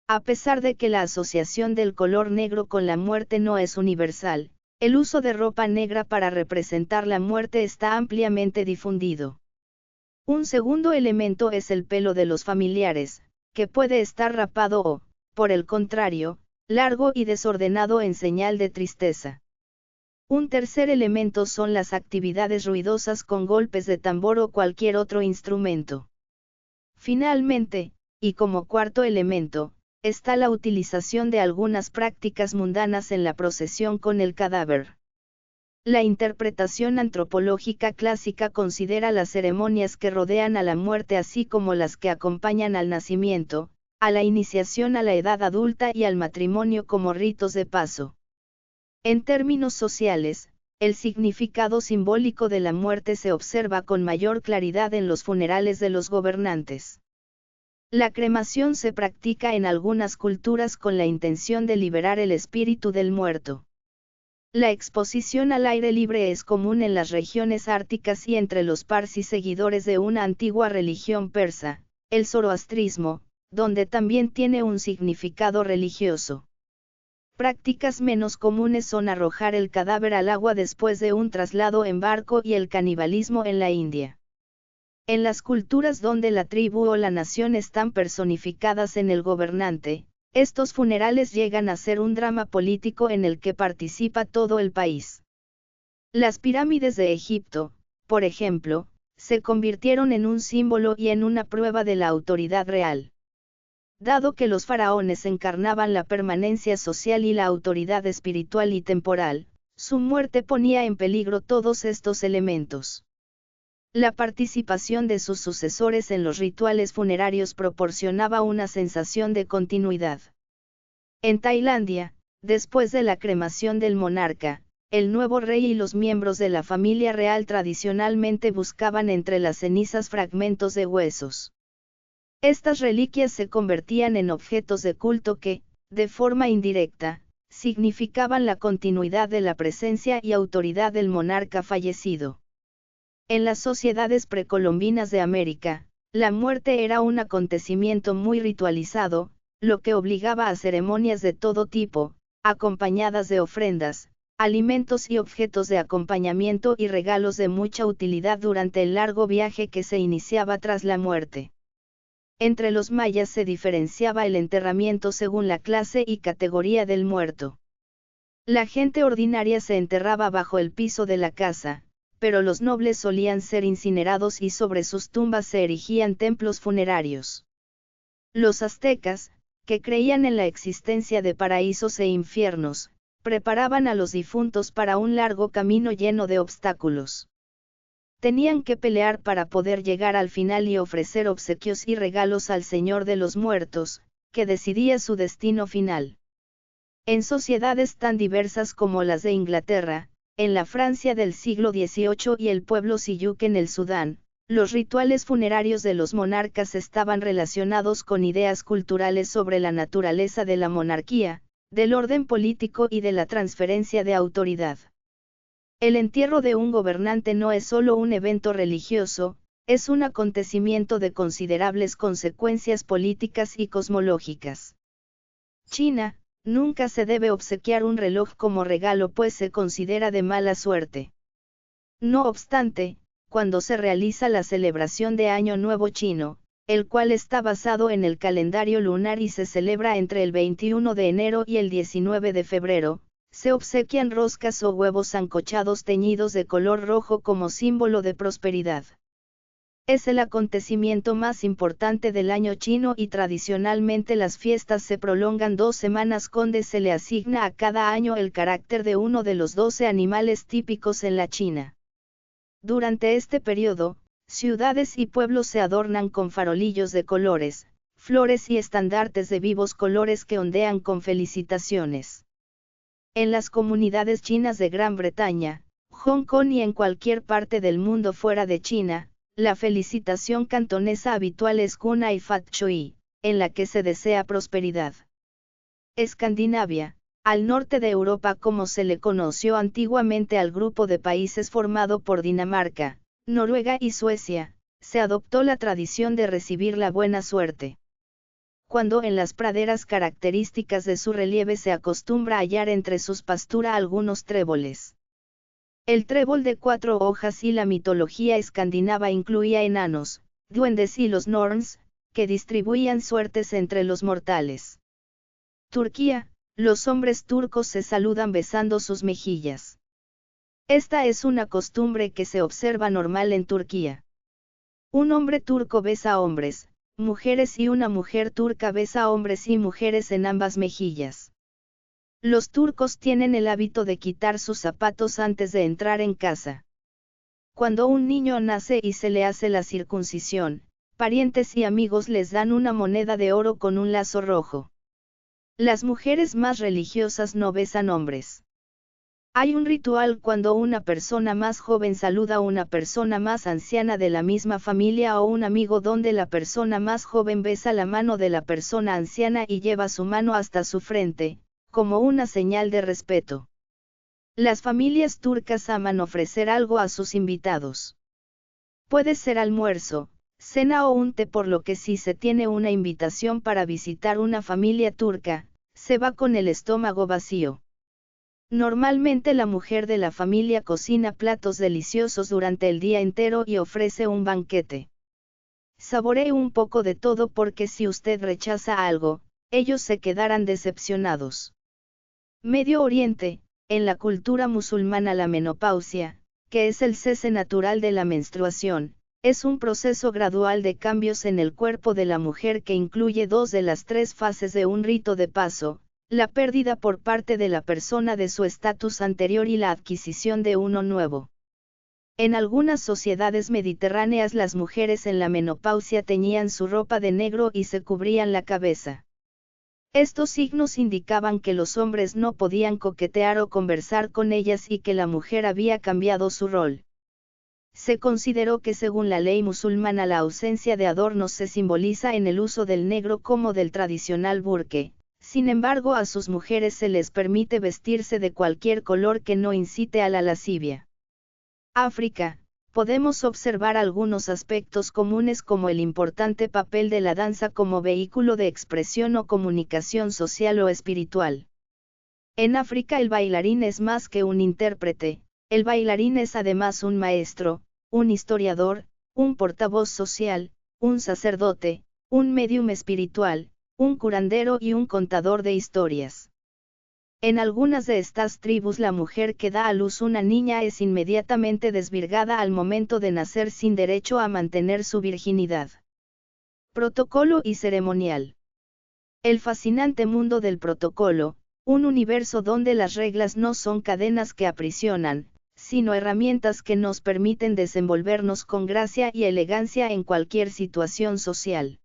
A pesar de que la asociación del color negro con la muerte no es universal, el uso de ropa negra para representar la muerte está ampliamente difundido. Un segundo elemento es el pelo de los familiares, que puede estar rapado o, por el contrario, largo y desordenado en señal de tristeza. Un tercer elemento son las actividades ruidosas con golpes de tambor o cualquier otro instrumento. Finalmente, y como cuarto elemento, está la utilización de algunas prácticas mundanas en la procesión con el cadáver. La interpretación antropológica clásica considera las ceremonias que rodean a la muerte así como las que acompañan al nacimiento, a la iniciación a la edad adulta y al matrimonio como ritos de paso. En términos sociales, el significado simbólico de la muerte se observa con mayor claridad en los funerales de los gobernantes. La cremación se practica en algunas culturas con la intención de liberar el espíritu del muerto. La exposición al aire libre es común en las regiones árticas y entre los parsis seguidores de una antigua religión persa, el zoroastrismo, donde también tiene un significado religioso. Prácticas menos comunes son arrojar el cadáver al agua después de un traslado en barco y el canibalismo en la India. En las culturas donde la tribu o la nación están personificadas en el gobernante, estos funerales llegan a ser un drama político en el que participa todo el país. Las pirámides de Egipto, por ejemplo, se convirtieron en un símbolo y en una prueba de la autoridad real. Dado que los faraones encarnaban la permanencia social y la autoridad espiritual y temporal, su muerte ponía en peligro todos estos elementos. La participación de sus sucesores en los rituales funerarios proporcionaba una sensación de continuidad. En Tailandia, después de la cremación del monarca, el nuevo rey y los miembros de la familia real tradicionalmente buscaban entre las cenizas fragmentos de huesos. Estas reliquias se convertían en objetos de culto que, de forma indirecta, significaban la continuidad de la presencia y autoridad del monarca fallecido. En las sociedades precolombinas de América, la muerte era un acontecimiento muy ritualizado, lo que obligaba a ceremonias de todo tipo, acompañadas de ofrendas, alimentos y objetos de acompañamiento y regalos de mucha utilidad durante el largo viaje que se iniciaba tras la muerte. Entre los mayas se diferenciaba el enterramiento según la clase y categoría del muerto. La gente ordinaria se enterraba bajo el piso de la casa, pero los nobles solían ser incinerados y sobre sus tumbas se erigían templos funerarios. Los aztecas, que creían en la existencia de paraísos e infiernos, preparaban a los difuntos para un largo camino lleno de obstáculos. Tenían que pelear para poder llegar al final y ofrecer obsequios y regalos al Señor de los muertos, que decidía su destino final. En sociedades tan diversas como las de Inglaterra, en la Francia del siglo XVIII y el pueblo Siyuk en el Sudán, los rituales funerarios de los monarcas estaban relacionados con ideas culturales sobre la naturaleza de la monarquía, del orden político y de la transferencia de autoridad. El entierro de un gobernante no es solo un evento religioso, es un acontecimiento de considerables consecuencias políticas y cosmológicas. China, nunca se debe obsequiar un reloj como regalo pues se considera de mala suerte. No obstante, cuando se realiza la celebración de Año Nuevo Chino, el cual está basado en el calendario lunar y se celebra entre el 21 de enero y el 19 de febrero, se obsequian roscas o huevos sancochados teñidos de color rojo como símbolo de prosperidad. Es el acontecimiento más importante del año chino y tradicionalmente las fiestas se prolongan 2 semanas donde se le asigna a cada año el carácter de uno de los 12 animales típicos en la China. Durante este periodo, ciudades y pueblos se adornan con farolillos de colores, flores y estandartes de vivos colores que ondean con felicitaciones. En las comunidades chinas de Gran Bretaña, Hong Kong y en cualquier parte del mundo fuera de China, la felicitación cantonesa habitual es Kun Ai Fat Choi, en la que se desea prosperidad. Escandinavia, al norte de Europa como se le conoció antiguamente al grupo de países formado por Dinamarca, Noruega y Suecia, se adoptó la tradición de recibir la buena suerte. Cuando en las praderas características de su relieve se acostumbra hallar entre sus pasturas algunos tréboles. El trébol de 4 hojas y la mitología escandinava incluía enanos, duendes y los Norns, que distribuían suertes entre los mortales. Turquía, los hombres turcos se saludan besando sus mejillas. Esta es una costumbre que se observa normal en Turquía. Un hombre turco besa a hombres, mujeres y una mujer turca besa a hombres y mujeres en ambas mejillas. Los turcos tienen el hábito de quitar sus zapatos antes de entrar en casa. Cuando un niño nace y se le hace la circuncisión, parientes y amigos les dan una moneda de oro con un lazo rojo. Las mujeres más religiosas no besan hombres. Hay un ritual cuando una persona más joven saluda a una persona más anciana de la misma familia o un amigo donde la persona más joven besa la mano de la persona anciana y lleva su mano hasta su frente, como una señal de respeto. Las familias turcas aman ofrecer algo a sus invitados. Puede ser almuerzo, cena o un té por lo que si se tiene una invitación para visitar una familia turca, se va con el estómago vacío. Normalmente la mujer de la familia cocina platos deliciosos durante el día entero y ofrece un banquete. Saboree un poco de todo porque si usted rechaza algo, ellos se quedarán decepcionados. Medio Oriente, en la cultura musulmana la menopausia, que es el cese natural de la menstruación, es un proceso gradual de cambios en el cuerpo de la mujer que incluye 2 de las 3 fases de un rito de paso, la pérdida por parte de la persona de su estatus anterior y la adquisición de uno nuevo. En algunas sociedades mediterráneas las mujeres en la menopausia teñían su ropa de negro y se cubrían la cabeza. Estos signos indicaban que los hombres no podían coquetear o conversar con ellas y que la mujer había cambiado su rol. Se consideró que según la ley musulmana la ausencia de adornos se simboliza en el uso del negro como del tradicional burque, sin embargo a sus mujeres se les permite vestirse de cualquier color que no incite a la lascivia. África, podemos observar algunos aspectos comunes como el importante papel de la danza como vehículo de expresión o comunicación social o espiritual. En África el bailarín es más que un intérprete, el bailarín es además un maestro, un historiador, un portavoz social, un sacerdote, un médium espiritual, un curandero y un contador de historias. En algunas de estas tribus la mujer que da a luz una niña es inmediatamente desvirgada al momento de nacer sin derecho a mantener su virginidad. Protocolo y ceremonial. El fascinante mundo del protocolo, un universo donde las reglas no son cadenas que aprisionan, sino herramientas que nos permiten desenvolvernos con gracia y elegancia en cualquier situación social.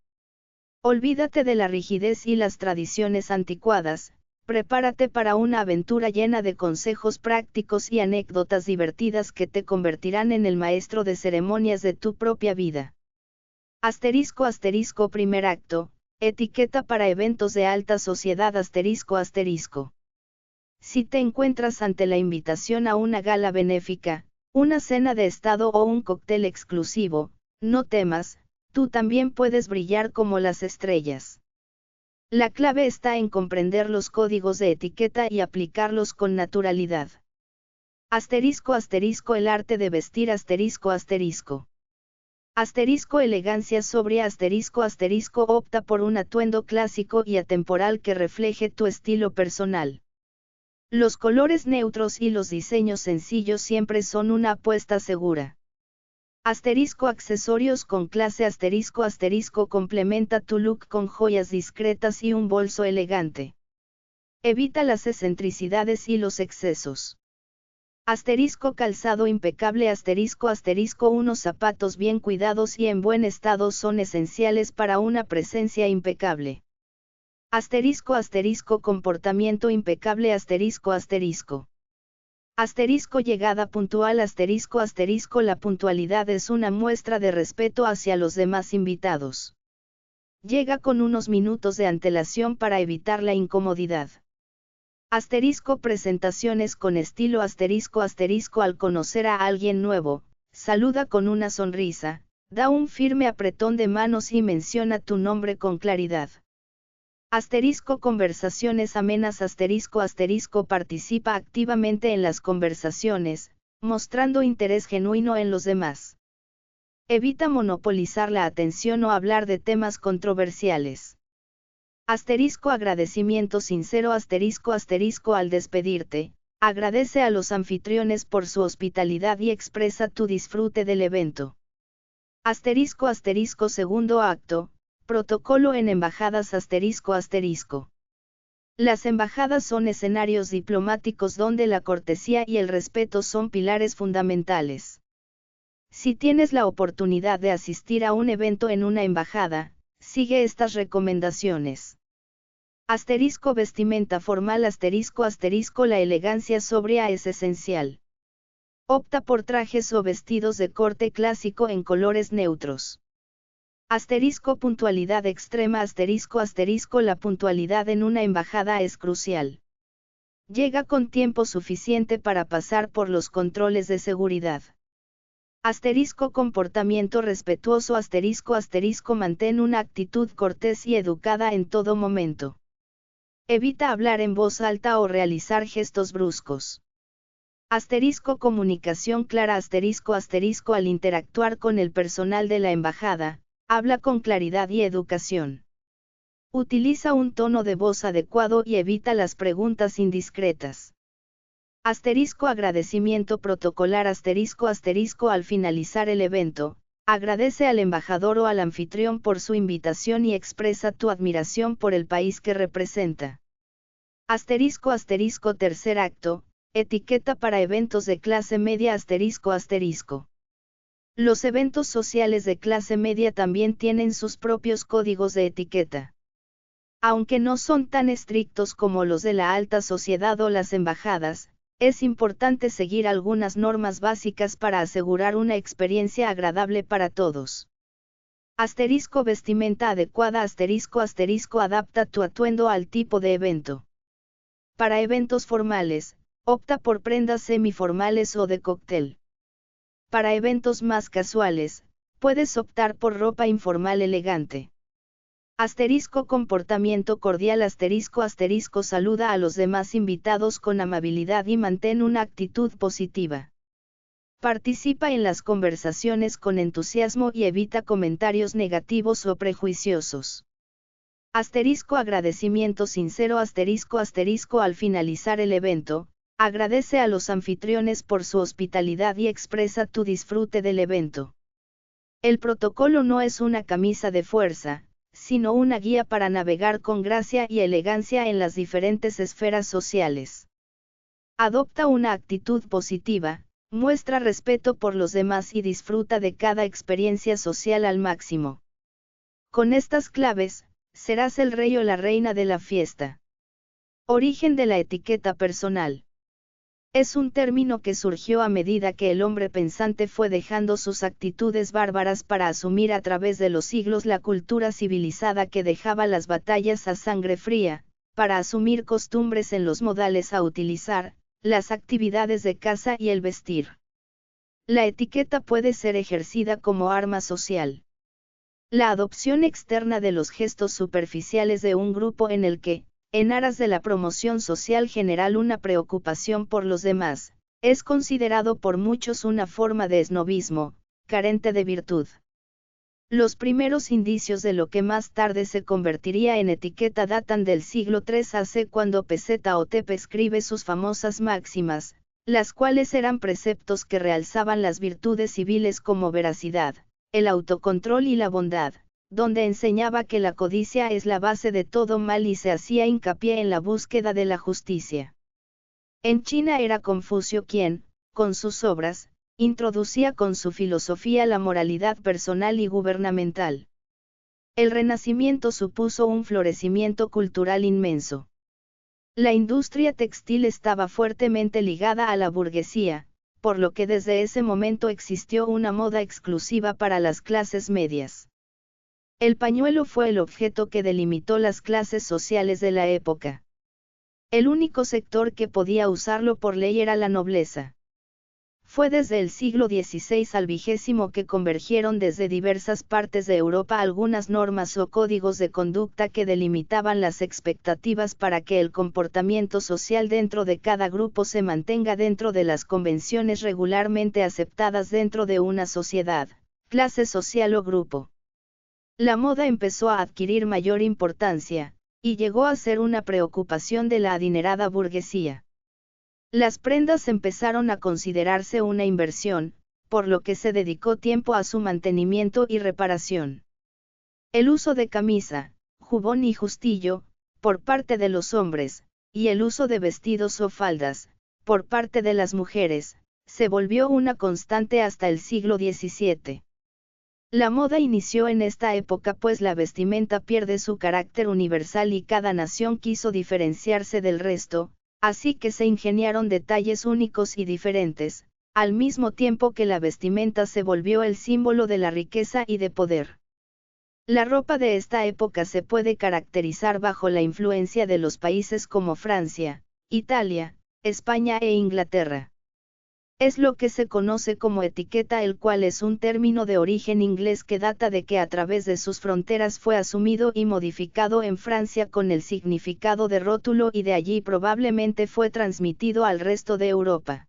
Olvídate de la rigidez y las tradiciones anticuadas. Prepárate para una aventura llena de consejos prácticos y anécdotas divertidas que te convertirán en el maestro de ceremonias de tu propia vida. Asterisco asterisco primer acto, etiqueta para eventos de alta sociedad asterisco asterisco. Si te encuentras ante la invitación a una gala benéfica, una cena de estado o un cóctel exclusivo, no temas, tú también puedes brillar como las estrellas. La clave está en comprender los códigos de etiqueta y aplicarlos con naturalidad. Asterisco asterisco el arte de vestir asterisco asterisco. Asterisco elegancia sobria asterisco asterisco opta por un atuendo clásico y atemporal que refleje tu estilo personal. Los colores neutros y los diseños sencillos siempre son una apuesta segura. Asterisco accesorios con clase asterisco asterisco complementa tu look con joyas discretas y un bolso elegante. Evita las excentricidades y los excesos. Asterisco calzado impecable asterisco asterisco unos zapatos bien cuidados y en buen estado son esenciales para una presencia impecable. Asterisco asterisco comportamiento impecable asterisco asterisco. Asterisco llegada puntual asterisco asterisco la puntualidad es una muestra de respeto hacia los demás invitados. Llega con unos minutos de antelación para evitar la incomodidad. Asterisco presentaciones con estilo asterisco asterisco al conocer a alguien nuevo, saluda con una sonrisa, da un firme apretón de manos y menciona tu nombre con claridad. Asterisco conversaciones amenas asterisco asterisco participa activamente en las conversaciones, mostrando interés genuino en los demás. Evita monopolizar la atención o hablar de temas controversiales. Asterisco agradecimiento sincero asterisco asterisco al despedirte, agradece a los anfitriones por su hospitalidad y expresa tu disfrute del evento. Asterisco asterisco segundo acto. Protocolo en embajadas asterisco asterisco. Las embajadas son escenarios diplomáticos donde la cortesía y el respeto son pilares fundamentales. Si tienes la oportunidad de asistir a un evento en una embajada, sigue estas recomendaciones. Asterisco vestimenta formal asterisco asterisco la elegancia sobria es esencial. Opta por trajes o vestidos de corte clásico en colores neutros. Asterisco puntualidad extrema asterisco asterisco la puntualidad en una embajada es crucial. Llega con tiempo suficiente para pasar por los controles de seguridad. Asterisco comportamiento respetuoso asterisco asterisco mantén una actitud cortés y educada en todo momento. Evita hablar en voz alta o realizar gestos bruscos. Comunicación clara al interactuar con el personal de la embajada, habla con claridad y educación. Utiliza un tono de voz adecuado y evita las preguntas indiscretas. Agradecimiento protocolar al finalizar el evento, agradece al embajador o al anfitrión por su invitación y expresa tu admiración por el país que representa. Tercer acto, etiqueta para eventos de clase media Los eventos sociales de clase media también tienen sus propios códigos de etiqueta. Aunque no son tan estrictos como los de la alta sociedad o las embajadas, es importante seguir algunas normas básicas para asegurar una experiencia agradable para todos. Vestimenta adecuada adapta tu atuendo al tipo de evento. Para eventos formales, opta por prendas semiformales o de cóctel. Para eventos más casuales, puedes optar por ropa informal elegante. Comportamiento cordial saluda a los demás invitados con amabilidad y mantén una actitud positiva. Participa en las conversaciones con entusiasmo y evita comentarios negativos o prejuiciosos. Agradecimiento sincero al finalizar el evento, agradece a los anfitriones por su hospitalidad y expresa tu disfrute del evento. El protocolo no es una camisa de fuerza, sino una guía para navegar con gracia y elegancia en las diferentes esferas sociales. Adopta una actitud positiva, muestra respeto por los demás y disfruta de cada experiencia social al máximo. Con estas claves, serás el rey o la reina de la fiesta. Origen de la etiqueta personal. Es un término que surgió a medida que el hombre pensante fue dejando sus actitudes bárbaras para asumir a través de los siglos la cultura civilizada que dejaba las batallas a sangre fría, para asumir costumbres en los modales a utilizar, las actividades de caza y el vestir. La etiqueta puede ser ejercida como arma social. La adopción externa de los gestos superficiales de un grupo en el que, en aras de la promoción social general una preocupación por los demás, es considerado por muchos una forma de esnobismo, carente de virtud. Los primeros indicios de lo que más tarde se convertiría en etiqueta datan del siglo III AC cuando Pseudo-Hotep escribe sus famosas máximas, las cuales eran preceptos que realzaban las virtudes civiles como veracidad, el autocontrol y la bondad, donde enseñaba que la codicia es la base de todo mal y se hacía hincapié en la búsqueda de la justicia. En China era Confucio quien, con sus obras, introducía con su filosofía la moralidad personal y gubernamental. El Renacimiento supuso un florecimiento cultural inmenso. La industria textil estaba fuertemente ligada a la burguesía, por lo que desde ese momento existió una moda exclusiva para las clases medias. El pañuelo fue el objeto que delimitó las clases sociales de la época. El único sector que podía usarlo por ley era la nobleza. Fue desde el siglo XVI al XX que convergieron desde diversas partes de Europa algunas normas o códigos de conducta que delimitaban las expectativas para que el comportamiento social dentro de cada grupo se mantenga dentro de las convenciones regularmente aceptadas dentro de una sociedad, clase social o grupo. La moda empezó a adquirir mayor importancia, y llegó a ser una preocupación de la adinerada burguesía. Las prendas empezaron a considerarse una inversión, por lo que se dedicó tiempo a su mantenimiento y reparación. El uso de camisa, jubón y justillo, por parte de los hombres, y el uso de vestidos o faldas, por parte de las mujeres, se volvió una constante hasta el siglo XVII. La moda inició en esta época pues la vestimenta pierde su carácter universal y cada nación quiso diferenciarse del resto, así que se ingeniaron detalles únicos y diferentes, al mismo tiempo que la vestimenta se volvió el símbolo de la riqueza y de poder. La ropa de esta época se puede caracterizar bajo la influencia de los países como Francia, Italia, España e Inglaterra. Es lo que se conoce como etiqueta, el cual es un término de origen inglés que data de que a través de sus fronteras fue asumido y modificado en Francia con el significado de rótulo y de allí probablemente fue transmitido al resto de Europa.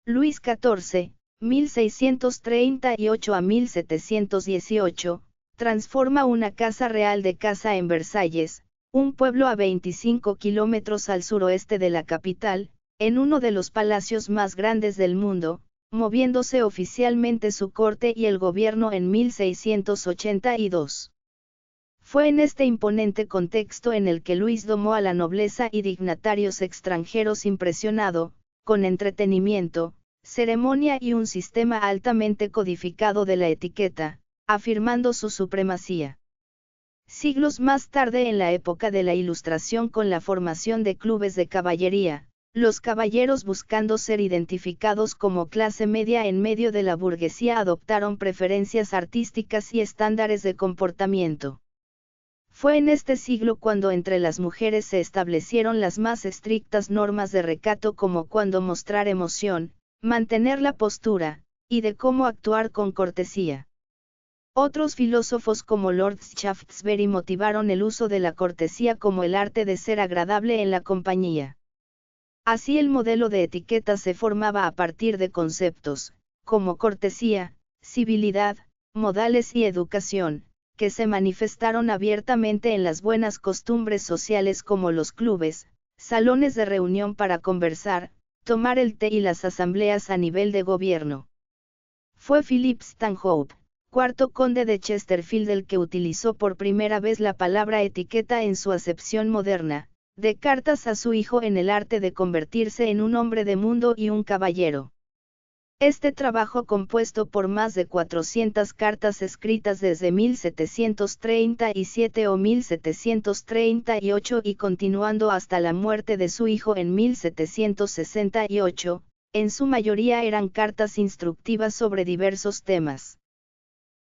Luis XIV, 1638 a 1718, transforma una casa real de casa en Versalles, un pueblo a 25 kilómetros al suroeste de la capital, en uno de los palacios más grandes del mundo, moviéndose oficialmente su corte y el gobierno en 1682. Fue en este imponente contexto en el que Luis domó a la nobleza y dignatarios extranjeros impresionado, con entretenimiento, ceremonia y un sistema altamente codificado de la etiqueta, afirmando su supremacía. Siglos más tarde, en la época de la Ilustración, con la formación de clubes de caballería, los caballeros, buscando ser identificados como clase media en medio de la burguesía, adoptaron preferencias artísticas y estándares de comportamiento. Fue en este siglo cuando entre las mujeres se establecieron las más estrictas normas de recato, como cuándo mostrar emoción, mantener la postura, y de cómo actuar con cortesía. Otros filósofos como Lord Shaftesbury motivaron el uso de la cortesía como el arte de ser agradable en la compañía. Así, el modelo de etiqueta se formaba a partir de conceptos, como cortesía, civilidad, modales y educación, que se manifestaron abiertamente en las buenas costumbres sociales como los clubes, salones de reunión para conversar, tomar el té y las asambleas a nivel de gobierno. Fue Philip Stanhope, cuarto conde de Chesterfield, el que utilizó por primera vez la palabra etiqueta en su acepción moderna, de cartas a su hijo en el arte de convertirse en un hombre de mundo y un caballero. Este trabajo, compuesto por más de 400 cartas escritas desde 1737 o 1738 y continuando hasta la muerte de su hijo en 1768, en su mayoría eran cartas instructivas sobre diversos temas.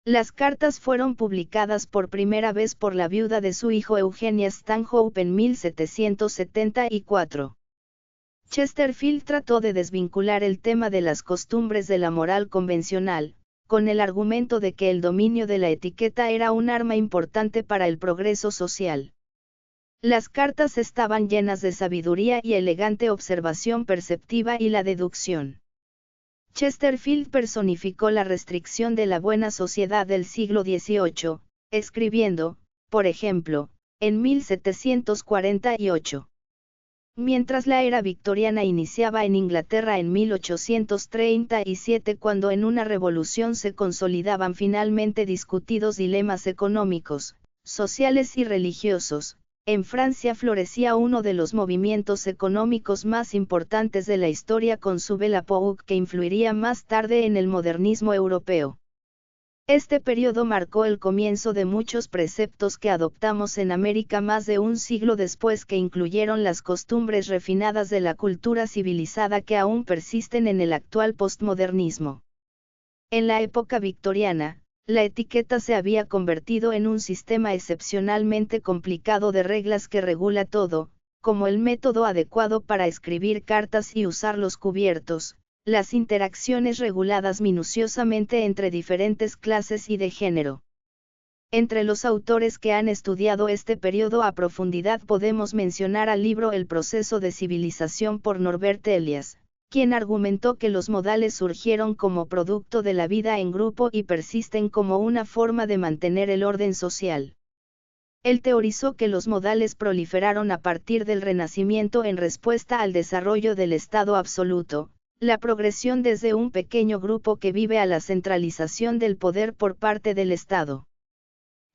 Las cartas fueron publicadas por primera vez por la viuda de su hijo, Eugenia Stanhope, en 1774. Chesterfield trató de desvincular el tema de las costumbres de la moral convencional, con el argumento de que el dominio de la etiqueta era un arma importante para el progreso social. Las cartas estaban llenas de sabiduría y elegante observación perceptiva y la deducción. Chesterfield personificó la restricción de la buena sociedad del siglo XVIII, escribiendo, por ejemplo, en 1748. Mientras la era victoriana iniciaba en Inglaterra en 1837, cuando en una revolución se consolidaban finalmente discutidos dilemas económicos, sociales y religiosos, en Francia florecía uno de los movimientos económicos más importantes de la historia, con su Belle Époque, que influiría más tarde en el modernismo europeo. Este periodo marcó el comienzo de muchos preceptos que adoptamos en América más de un siglo después, que incluyeron las costumbres refinadas de la cultura civilizada que aún persisten en el actual postmodernismo. En la época victoriana, la etiqueta se había convertido en un sistema excepcionalmente complicado de reglas que regula todo, como el método adecuado para escribir cartas y usar los cubiertos, las interacciones reguladas minuciosamente entre diferentes clases y de género. Entre los autores que han estudiado este periodo a profundidad podemos mencionar al libro El proceso de civilización por Norbert Elias, quien argumentó que los modales surgieron como producto de la vida en grupo y persisten como una forma de mantener el orden social. Él teorizó que los modales proliferaron a partir del Renacimiento en respuesta al desarrollo del Estado absoluto, la progresión desde un pequeño grupo que vive a la centralización del poder por parte del Estado.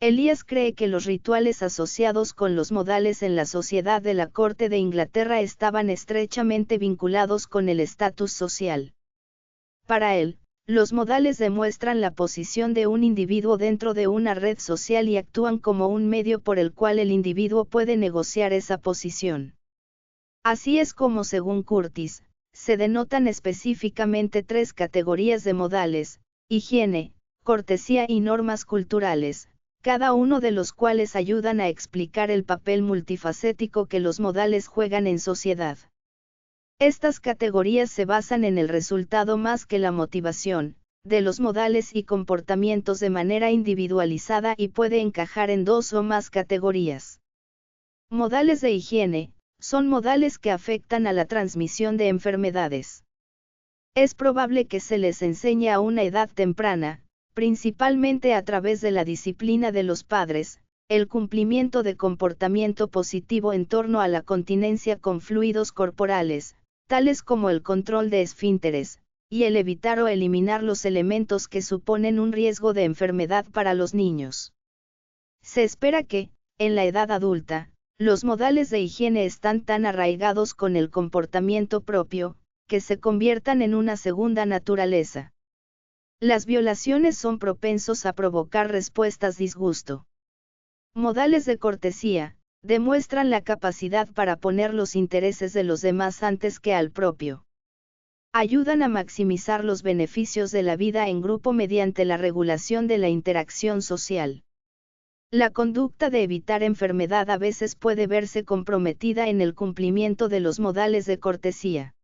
Elías cree que los rituales asociados con los modales en la sociedad de la corte de Inglaterra estaban estrechamente vinculados con el estatus social. Para él, los modales demuestran la posición de un individuo dentro de una red social y actúan como un medio por el cual el individuo puede negociar esa posición. Así es como, según Curtis, se denotan específicamente tres categorías de modales: higiene, cortesía y normas culturales, cada uno de los cuales ayudan a explicar el papel multifacético que los modales juegan en sociedad. Estas categorías se basan en el resultado más que la motivación, de los modales y comportamientos de manera individualizada y puede encajar en 2 o más categorías. Modales de higiene, son modales que afectan a la transmisión de enfermedades. Es probable que se les enseñe a una edad temprana, principalmente a través de la disciplina de los padres, el cumplimiento de comportamiento positivo en torno a la continencia con fluidos corporales, tales como el control de esfínteres, y el evitar o eliminar los elementos que suponen un riesgo de enfermedad para los niños. Se espera que, en la edad adulta, los modales de higiene están tan arraigados con el comportamiento propio, que se conviertan en una segunda naturaleza. Las violaciones son propensos a provocar respuestas disgusto. Modales de cortesía, demuestran la capacidad para poner los intereses de los demás antes que al propio. Ayudan a maximizar los beneficios de la vida en grupo mediante la regulación de la interacción social. La conducta de evitar enfermedad a veces puede verse comprometida en el cumplimiento de los modales de cortesía.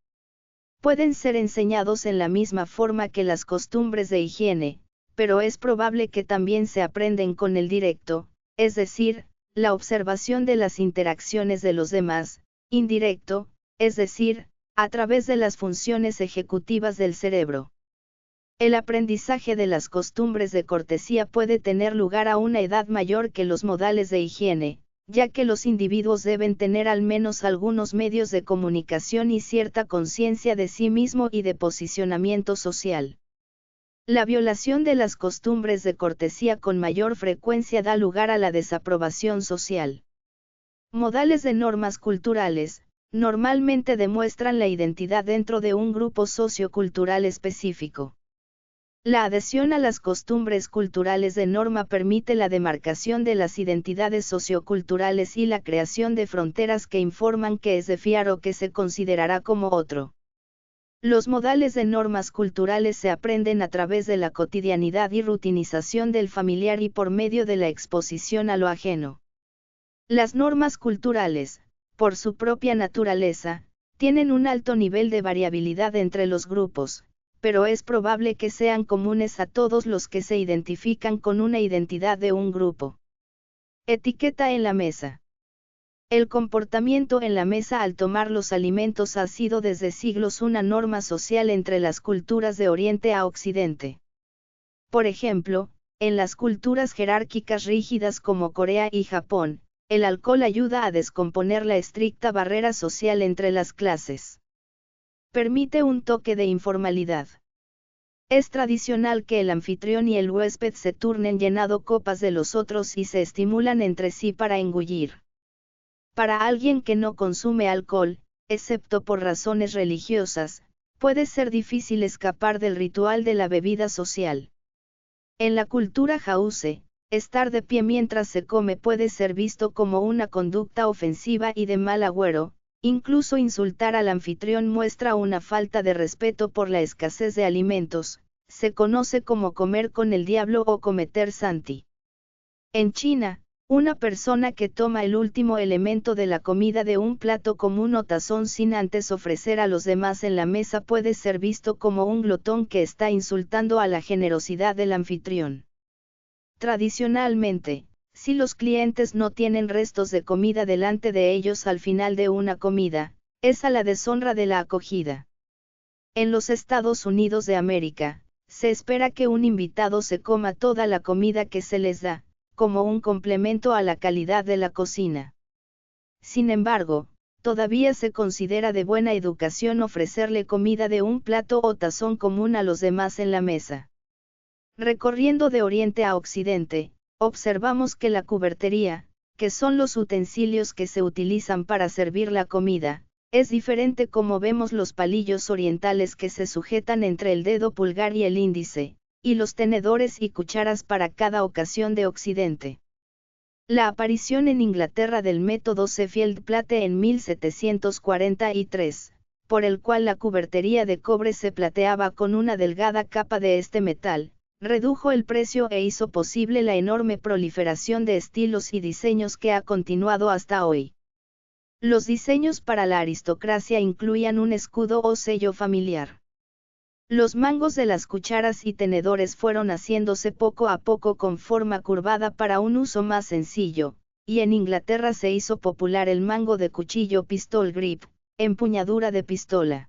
Pueden ser enseñados en la misma forma que las costumbres de higiene, pero es probable que también se aprenden con el directo, es decir, la observación de las interacciones de los demás, indirecto, es decir, a través de las funciones ejecutivas del cerebro. El aprendizaje de las costumbres de cortesía puede tener lugar a una edad mayor que los modales de higiene, ya que los individuos deben tener al menos algunos medios de comunicación y cierta conciencia de sí mismo y de posicionamiento social. La violación de las costumbres de cortesía con mayor frecuencia da lugar a la desaprobación social. Modales de normas culturales, normalmente demuestran la identidad dentro de un grupo sociocultural específico. La adhesión a las costumbres culturales de norma permite la demarcación de las identidades socioculturales y la creación de fronteras que informan qué es de fiar o qué se considerará como otro. Los modales de normas culturales se aprenden a través de la cotidianidad y rutinización del familiar y por medio de la exposición a lo ajeno. Las normas culturales, por su propia naturaleza, tienen un alto nivel de variabilidad entre los grupos, pero es probable que sean comunes a todos los que se identifican con una identidad de un grupo. Etiqueta en la mesa. El comportamiento en la mesa al tomar los alimentos ha sido desde siglos una norma social entre las culturas de Oriente a Occidente. Por ejemplo, en las culturas jerárquicas rígidas como Corea y Japón, el alcohol ayuda a descomponer la estricta barrera social entre las clases. Permite un toque de informalidad. Es tradicional que el anfitrión y el huésped se turnen llenando copas de los otros y se estimulan entre sí para engullir. Para alguien que no consume alcohol, excepto por razones religiosas, puede ser difícil escapar del ritual de la bebida social. En la cultura hausa, estar de pie mientras se come puede ser visto como una conducta ofensiva y de mal agüero, incluso insultar al anfitrión muestra una falta de respeto por la escasez de alimentos, se conoce como comer con el diablo o cometer santi. En China, una persona que toma el último elemento de la comida de un plato común o tazón sin antes ofrecer a los demás en la mesa puede ser visto como un glotón que está insultando a la generosidad del anfitrión. Tradicionalmente, si los clientes no tienen restos de comida delante de ellos al final de una comida, es a la deshonra de la acogida. En los Estados Unidos de América, se espera que un invitado se coma toda la comida que se les da, como un complemento a la calidad de la cocina. Sin embargo, todavía se considera de buena educación ofrecerle comida de un plato o tazón común a los demás en la mesa. Recorriendo de oriente a occidente, observamos que la cubertería, que son los utensilios que se utilizan para servir la comida, es diferente como vemos los palillos orientales que se sujetan entre el dedo pulgar y el índice, y los tenedores y cucharas para cada ocasión de Occidente. La aparición en Inglaterra del método Sheffield Plate en 1743, por el cual la cubertería de cobre se plateaba con una delgada capa de este metal, redujo el precio e hizo posible la enorme proliferación de estilos y diseños que ha continuado hasta hoy. Los diseños para la aristocracia incluían un escudo o sello familiar. Los mangos de las cucharas y tenedores fueron haciéndose poco a poco con forma curvada para un uso más sencillo, y en Inglaterra se hizo popular el mango de cuchillo pistol grip, empuñadura de pistola.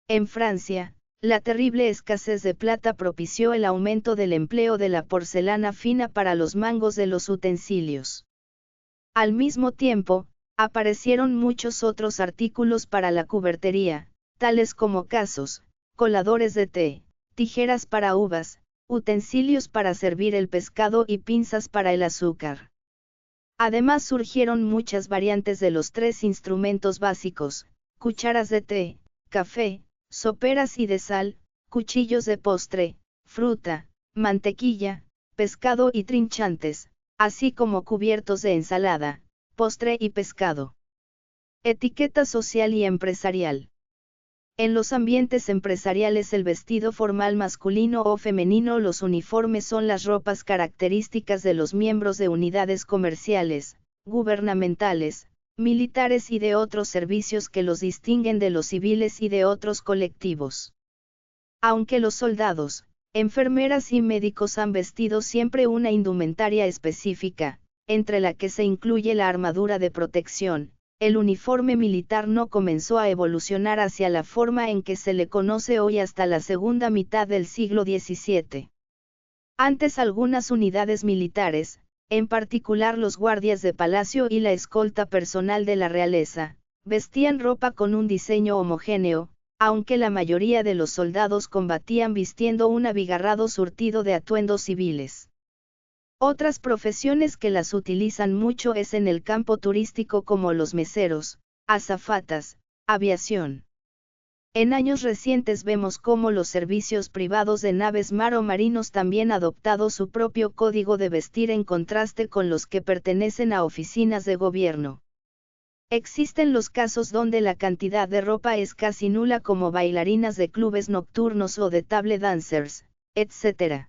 En Francia, la terrible escasez de plata propició el aumento del empleo de la porcelana fina para los mangos de los utensilios. Al mismo tiempo, aparecieron muchos otros artículos para la cubertería, tales como casos, coladores de té, tijeras para uvas, utensilios para servir el pescado y pinzas para el azúcar. Además surgieron muchas variantes de los tres instrumentos básicos: cucharas de té, café, soperas y de sal, cuchillos de postre, fruta, mantequilla, pescado y trinchantes, así como cubiertos de ensalada, postre y pescado. Etiqueta social y empresarial. En los ambientes empresariales el vestido formal masculino o femenino, los uniformes son las ropas características de los miembros de unidades comerciales, gubernamentales, militares y de otros servicios que los distinguen de los civiles y de otros colectivos. Aunque los soldados, enfermeras y médicos han vestido siempre una indumentaria específica, entre la que se incluye la armadura de protección, el uniforme militar no comenzó a evolucionar hacia la forma en que se le conoce hoy hasta la segunda mitad del siglo XVII. Antes algunas unidades militares, en particular los guardias de palacio y la escolta personal de la realeza, vestían ropa con un diseño homogéneo, aunque la mayoría de los soldados combatían vistiendo un abigarrado surtido de atuendos civiles. Otras profesiones que las utilizan mucho es en el campo turístico, como los meseros, azafatas, aviación. En años recientes vemos cómo los servicios privados de naves mar o marinos también han adoptado su propio código de vestir en contraste con los que pertenecen a oficinas de gobierno. Existen los casos donde la cantidad de ropa es casi nula, como bailarinas de clubes nocturnos o de table dancers, etc.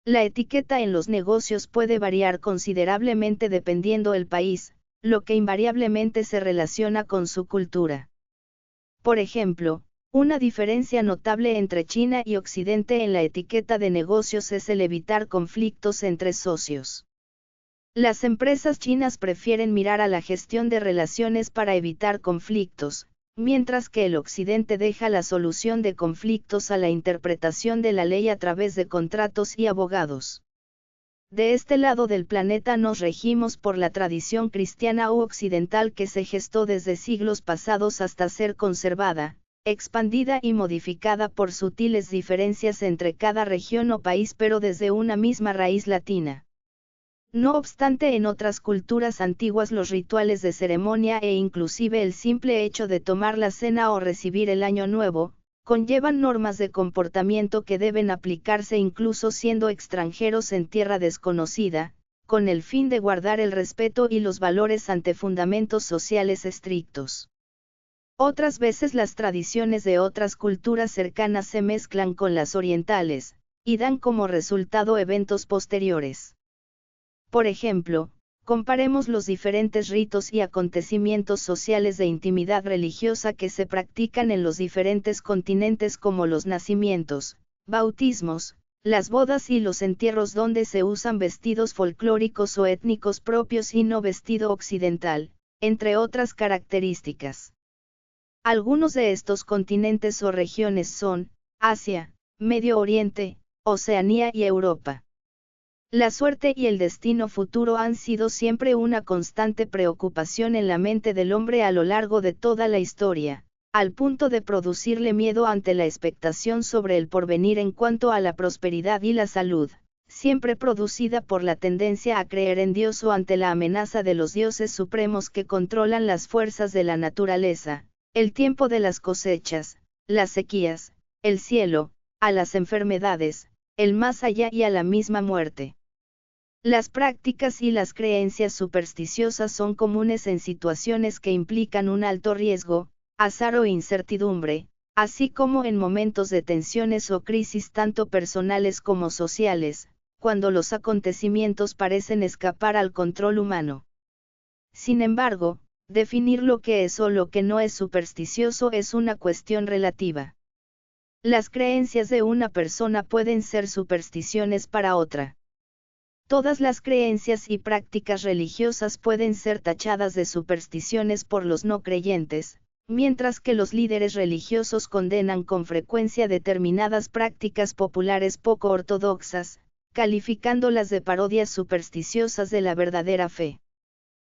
La etiqueta en los negocios puede variar considerablemente dependiendo el país, lo que invariablemente se relaciona con su cultura. Por ejemplo, una diferencia notable entre China y Occidente en la etiqueta de negocios es el evitar conflictos entre socios. Las empresas chinas prefieren mirar a la gestión de relaciones para evitar conflictos, mientras que el Occidente deja la solución de conflictos a la interpretación de la ley a través de contratos y abogados. De este lado del planeta nos regimos por la tradición cristiana u occidental que se gestó desde siglos pasados hasta ser conservada, expandida y modificada por sutiles diferencias entre cada región o país, pero desde una misma raíz latina. No obstante, en otras culturas antiguas los rituales de ceremonia e inclusive el simple hecho de tomar la cena o recibir el año nuevo, conllevan normas de comportamiento que deben aplicarse incluso siendo extranjeros en tierra desconocida, con el fin de guardar el respeto y los valores ante fundamentos sociales estrictos. Otras veces las tradiciones de otras culturas cercanas se mezclan con las orientales, y dan como resultado eventos posteriores. Por ejemplo, comparemos los diferentes ritos y acontecimientos sociales de intimidad religiosa que se practican en los diferentes continentes, como los nacimientos, bautismos, las bodas y los entierros, donde se usan vestidos folclóricos o étnicos propios y no vestido occidental, entre otras características. Algunos de estos continentes o regiones son Asia, Medio Oriente, Oceanía y Europa. La suerte y el destino futuro han sido siempre una constante preocupación en la mente del hombre a lo largo de toda la historia, al punto de producirle miedo ante la expectación sobre el porvenir en cuanto a la prosperidad y la salud, siempre producida por la tendencia a creer en Dios o ante la amenaza de los dioses supremos que controlan las fuerzas de la naturaleza, el tiempo de las cosechas, las sequías, el cielo, a las enfermedades, el más allá y a la misma muerte. Las prácticas y las creencias supersticiosas son comunes en situaciones que implican un alto riesgo, azar o incertidumbre, así como en momentos de tensiones o crisis tanto personales como sociales, cuando los acontecimientos parecen escapar al control humano. Sin embargo, definir lo que es o lo que no es supersticioso es una cuestión relativa. Las creencias de una persona pueden ser supersticiones para otra. Todas las creencias y prácticas religiosas pueden ser tachadas de supersticiones por los no creyentes, mientras que los líderes religiosos condenan con frecuencia determinadas prácticas populares poco ortodoxas, calificándolas de parodias supersticiosas de la verdadera fe.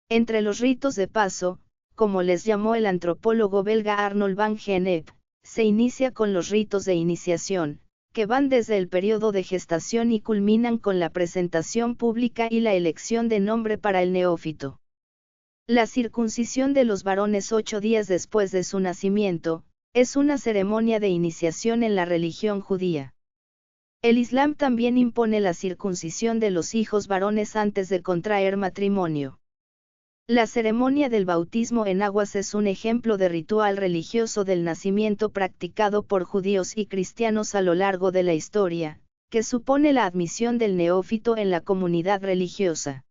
Entre los ritos de paso, como les llamó el antropólogo belga Arnold van Gennep, se inicia con los ritos de iniciación, que van desde el periodo de gestación y culminan con la presentación pública y la elección de nombre para el neófito. La circuncisión de los varones 8 días después de su nacimiento, es una ceremonia de iniciación en la religión judía. El Islam también impone la circuncisión de los hijos varones antes de contraer matrimonio. La ceremonia del bautismo en aguas es un ejemplo de ritual religioso del nacimiento practicado por judíos y cristianos a lo largo de la historia, que supone la admisión del neófito en la comunidad religiosa.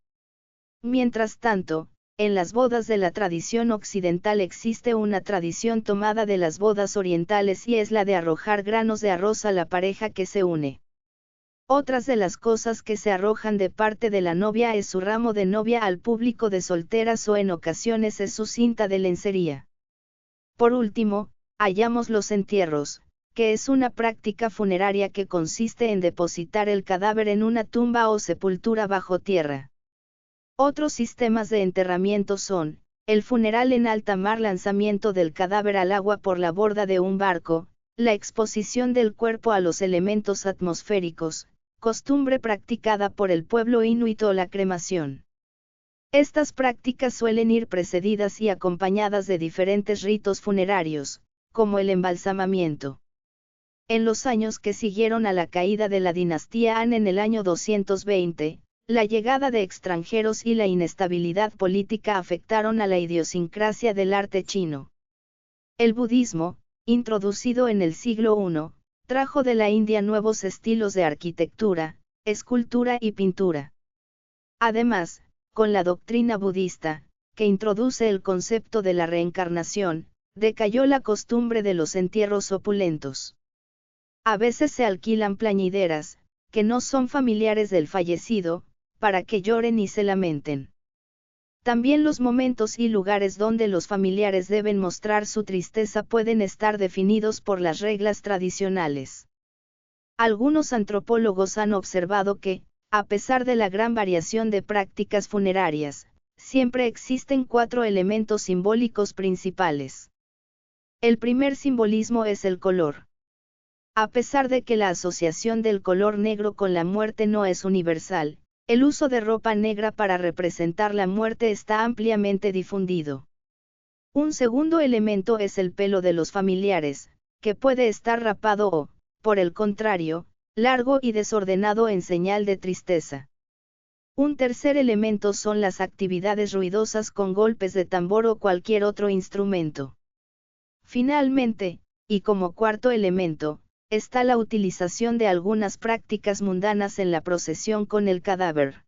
Mientras tanto, en las bodas de la tradición occidental existe una tradición tomada de las bodas orientales y es la de arrojar granos de arroz a la pareja que se une. Otras de las cosas que se arrojan de parte de la novia es su ramo de novia al público de solteras o en ocasiones es su cinta de lencería. Por último, hallamos los entierros, que es una práctica funeraria que consiste en depositar el cadáver en una tumba o sepultura bajo tierra. Otros sistemas de enterramiento son, el funeral en alta mar, lanzamiento del cadáver al agua por la borda de un barco, la exposición del cuerpo a los elementos atmosféricos, costumbre practicada por el pueblo inuit, o la cremación. Estas prácticas suelen ir precedidas y acompañadas de diferentes ritos funerarios, como el embalsamamiento. En los años que siguieron a la caída de la dinastía Han en el año 220, la llegada de extranjeros y la inestabilidad política afectaron a la idiosincrasia del arte chino. El budismo, introducido en el siglo I, trajo de la India nuevos estilos de arquitectura, escultura y pintura. Además, con la doctrina budista, que introduce el concepto de la reencarnación, decayó la costumbre de los entierros opulentos. A veces se alquilan plañideras, que no son familiares del fallecido, para que lloren y se lamenten. También los momentos y lugares donde los familiares deben mostrar su tristeza pueden estar definidos por las reglas tradicionales. Algunos antropólogos han observado que, a pesar de la gran variación de prácticas funerarias, siempre existen 4 elementos simbólicos principales. El primer simbolismo es el color. A pesar de que la asociación del color negro con la muerte no es universal, el uso de ropa negra para representar la muerte está ampliamente difundido. Un segundo elemento es el pelo de los familiares, que puede estar rapado o, por el contrario, largo y desordenado en señal de tristeza. Un tercer elemento son las actividades ruidosas con golpes de tambor o cualquier otro instrumento. Finalmente, y como cuarto elemento, está la utilización de algunas prácticas mundanas en la procesión con el cadáver.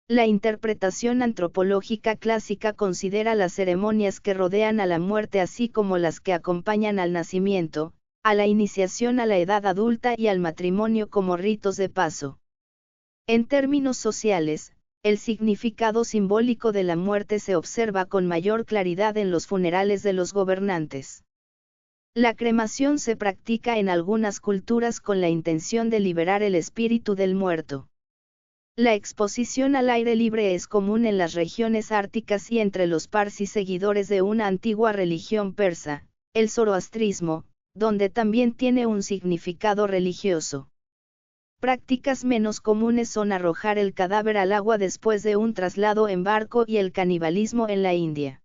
La interpretación antropológica clásica considera las ceremonias que rodean a la muerte así como las que acompañan al nacimiento, a la iniciación a la edad adulta y al matrimonio como ritos de paso. En términos sociales, el significado simbólico de la muerte se observa con mayor claridad en los funerales de los gobernantes. La cremación se practica en algunas culturas con la intención de liberar el espíritu del muerto. La exposición al aire libre es común en las regiones árticas y entre los parsis seguidores de una antigua religión persa, el zoroastrismo, donde también tiene un significado religioso. Prácticas menos comunes son arrojar el cadáver al agua después de un traslado en barco y el canibalismo en la India.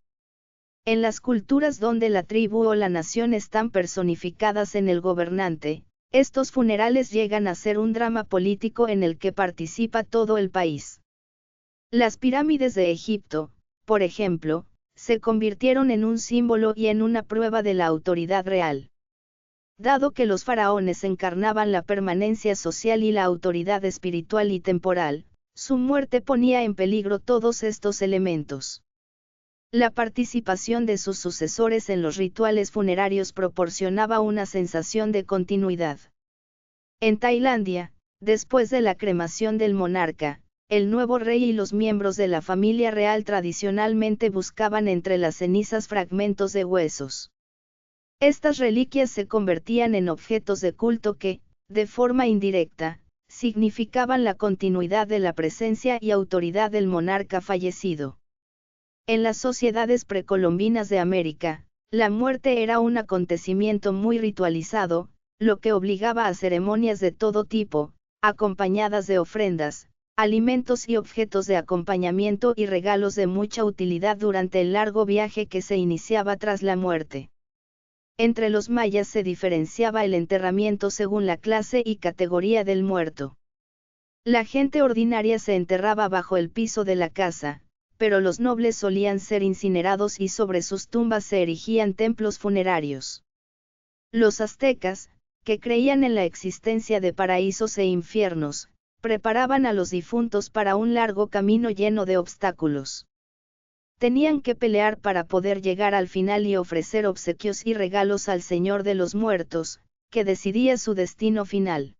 En las culturas donde la tribu o la nación están personificadas en el gobernante, estos funerales llegan a ser un drama político en el que participa todo el país. Las pirámides de Egipto, por ejemplo, se convirtieron en un símbolo y en una prueba de la autoridad real. Dado que los faraones encarnaban la permanencia social y la autoridad espiritual y temporal, su muerte ponía en peligro todos estos elementos. La participación de sus sucesores en los rituales funerarios proporcionaba una sensación de continuidad. En Tailandia, después de la cremación del monarca, el nuevo rey y los miembros de la familia real tradicionalmente buscaban entre las cenizas fragmentos de huesos. Estas reliquias se convertían en objetos de culto que, de forma indirecta, significaban la continuidad de la presencia y autoridad del monarca fallecido. En las sociedades precolombinas de América, la muerte era un acontecimiento muy ritualizado, lo que obligaba a ceremonias de todo tipo, acompañadas de ofrendas, alimentos y objetos de acompañamiento y regalos de mucha utilidad durante el largo viaje que se iniciaba tras la muerte. Entre los mayas se diferenciaba el enterramiento según la clase y categoría del muerto. La gente ordinaria se enterraba bajo el piso de la casa, pero los nobles solían ser incinerados y sobre sus tumbas se erigían templos funerarios. Los aztecas, que creían en la existencia de paraísos e infiernos, preparaban a los difuntos para un largo camino lleno de obstáculos. Tenían que pelear para poder llegar al final y ofrecer obsequios y regalos al Señor de los muertos, que decidía su destino final.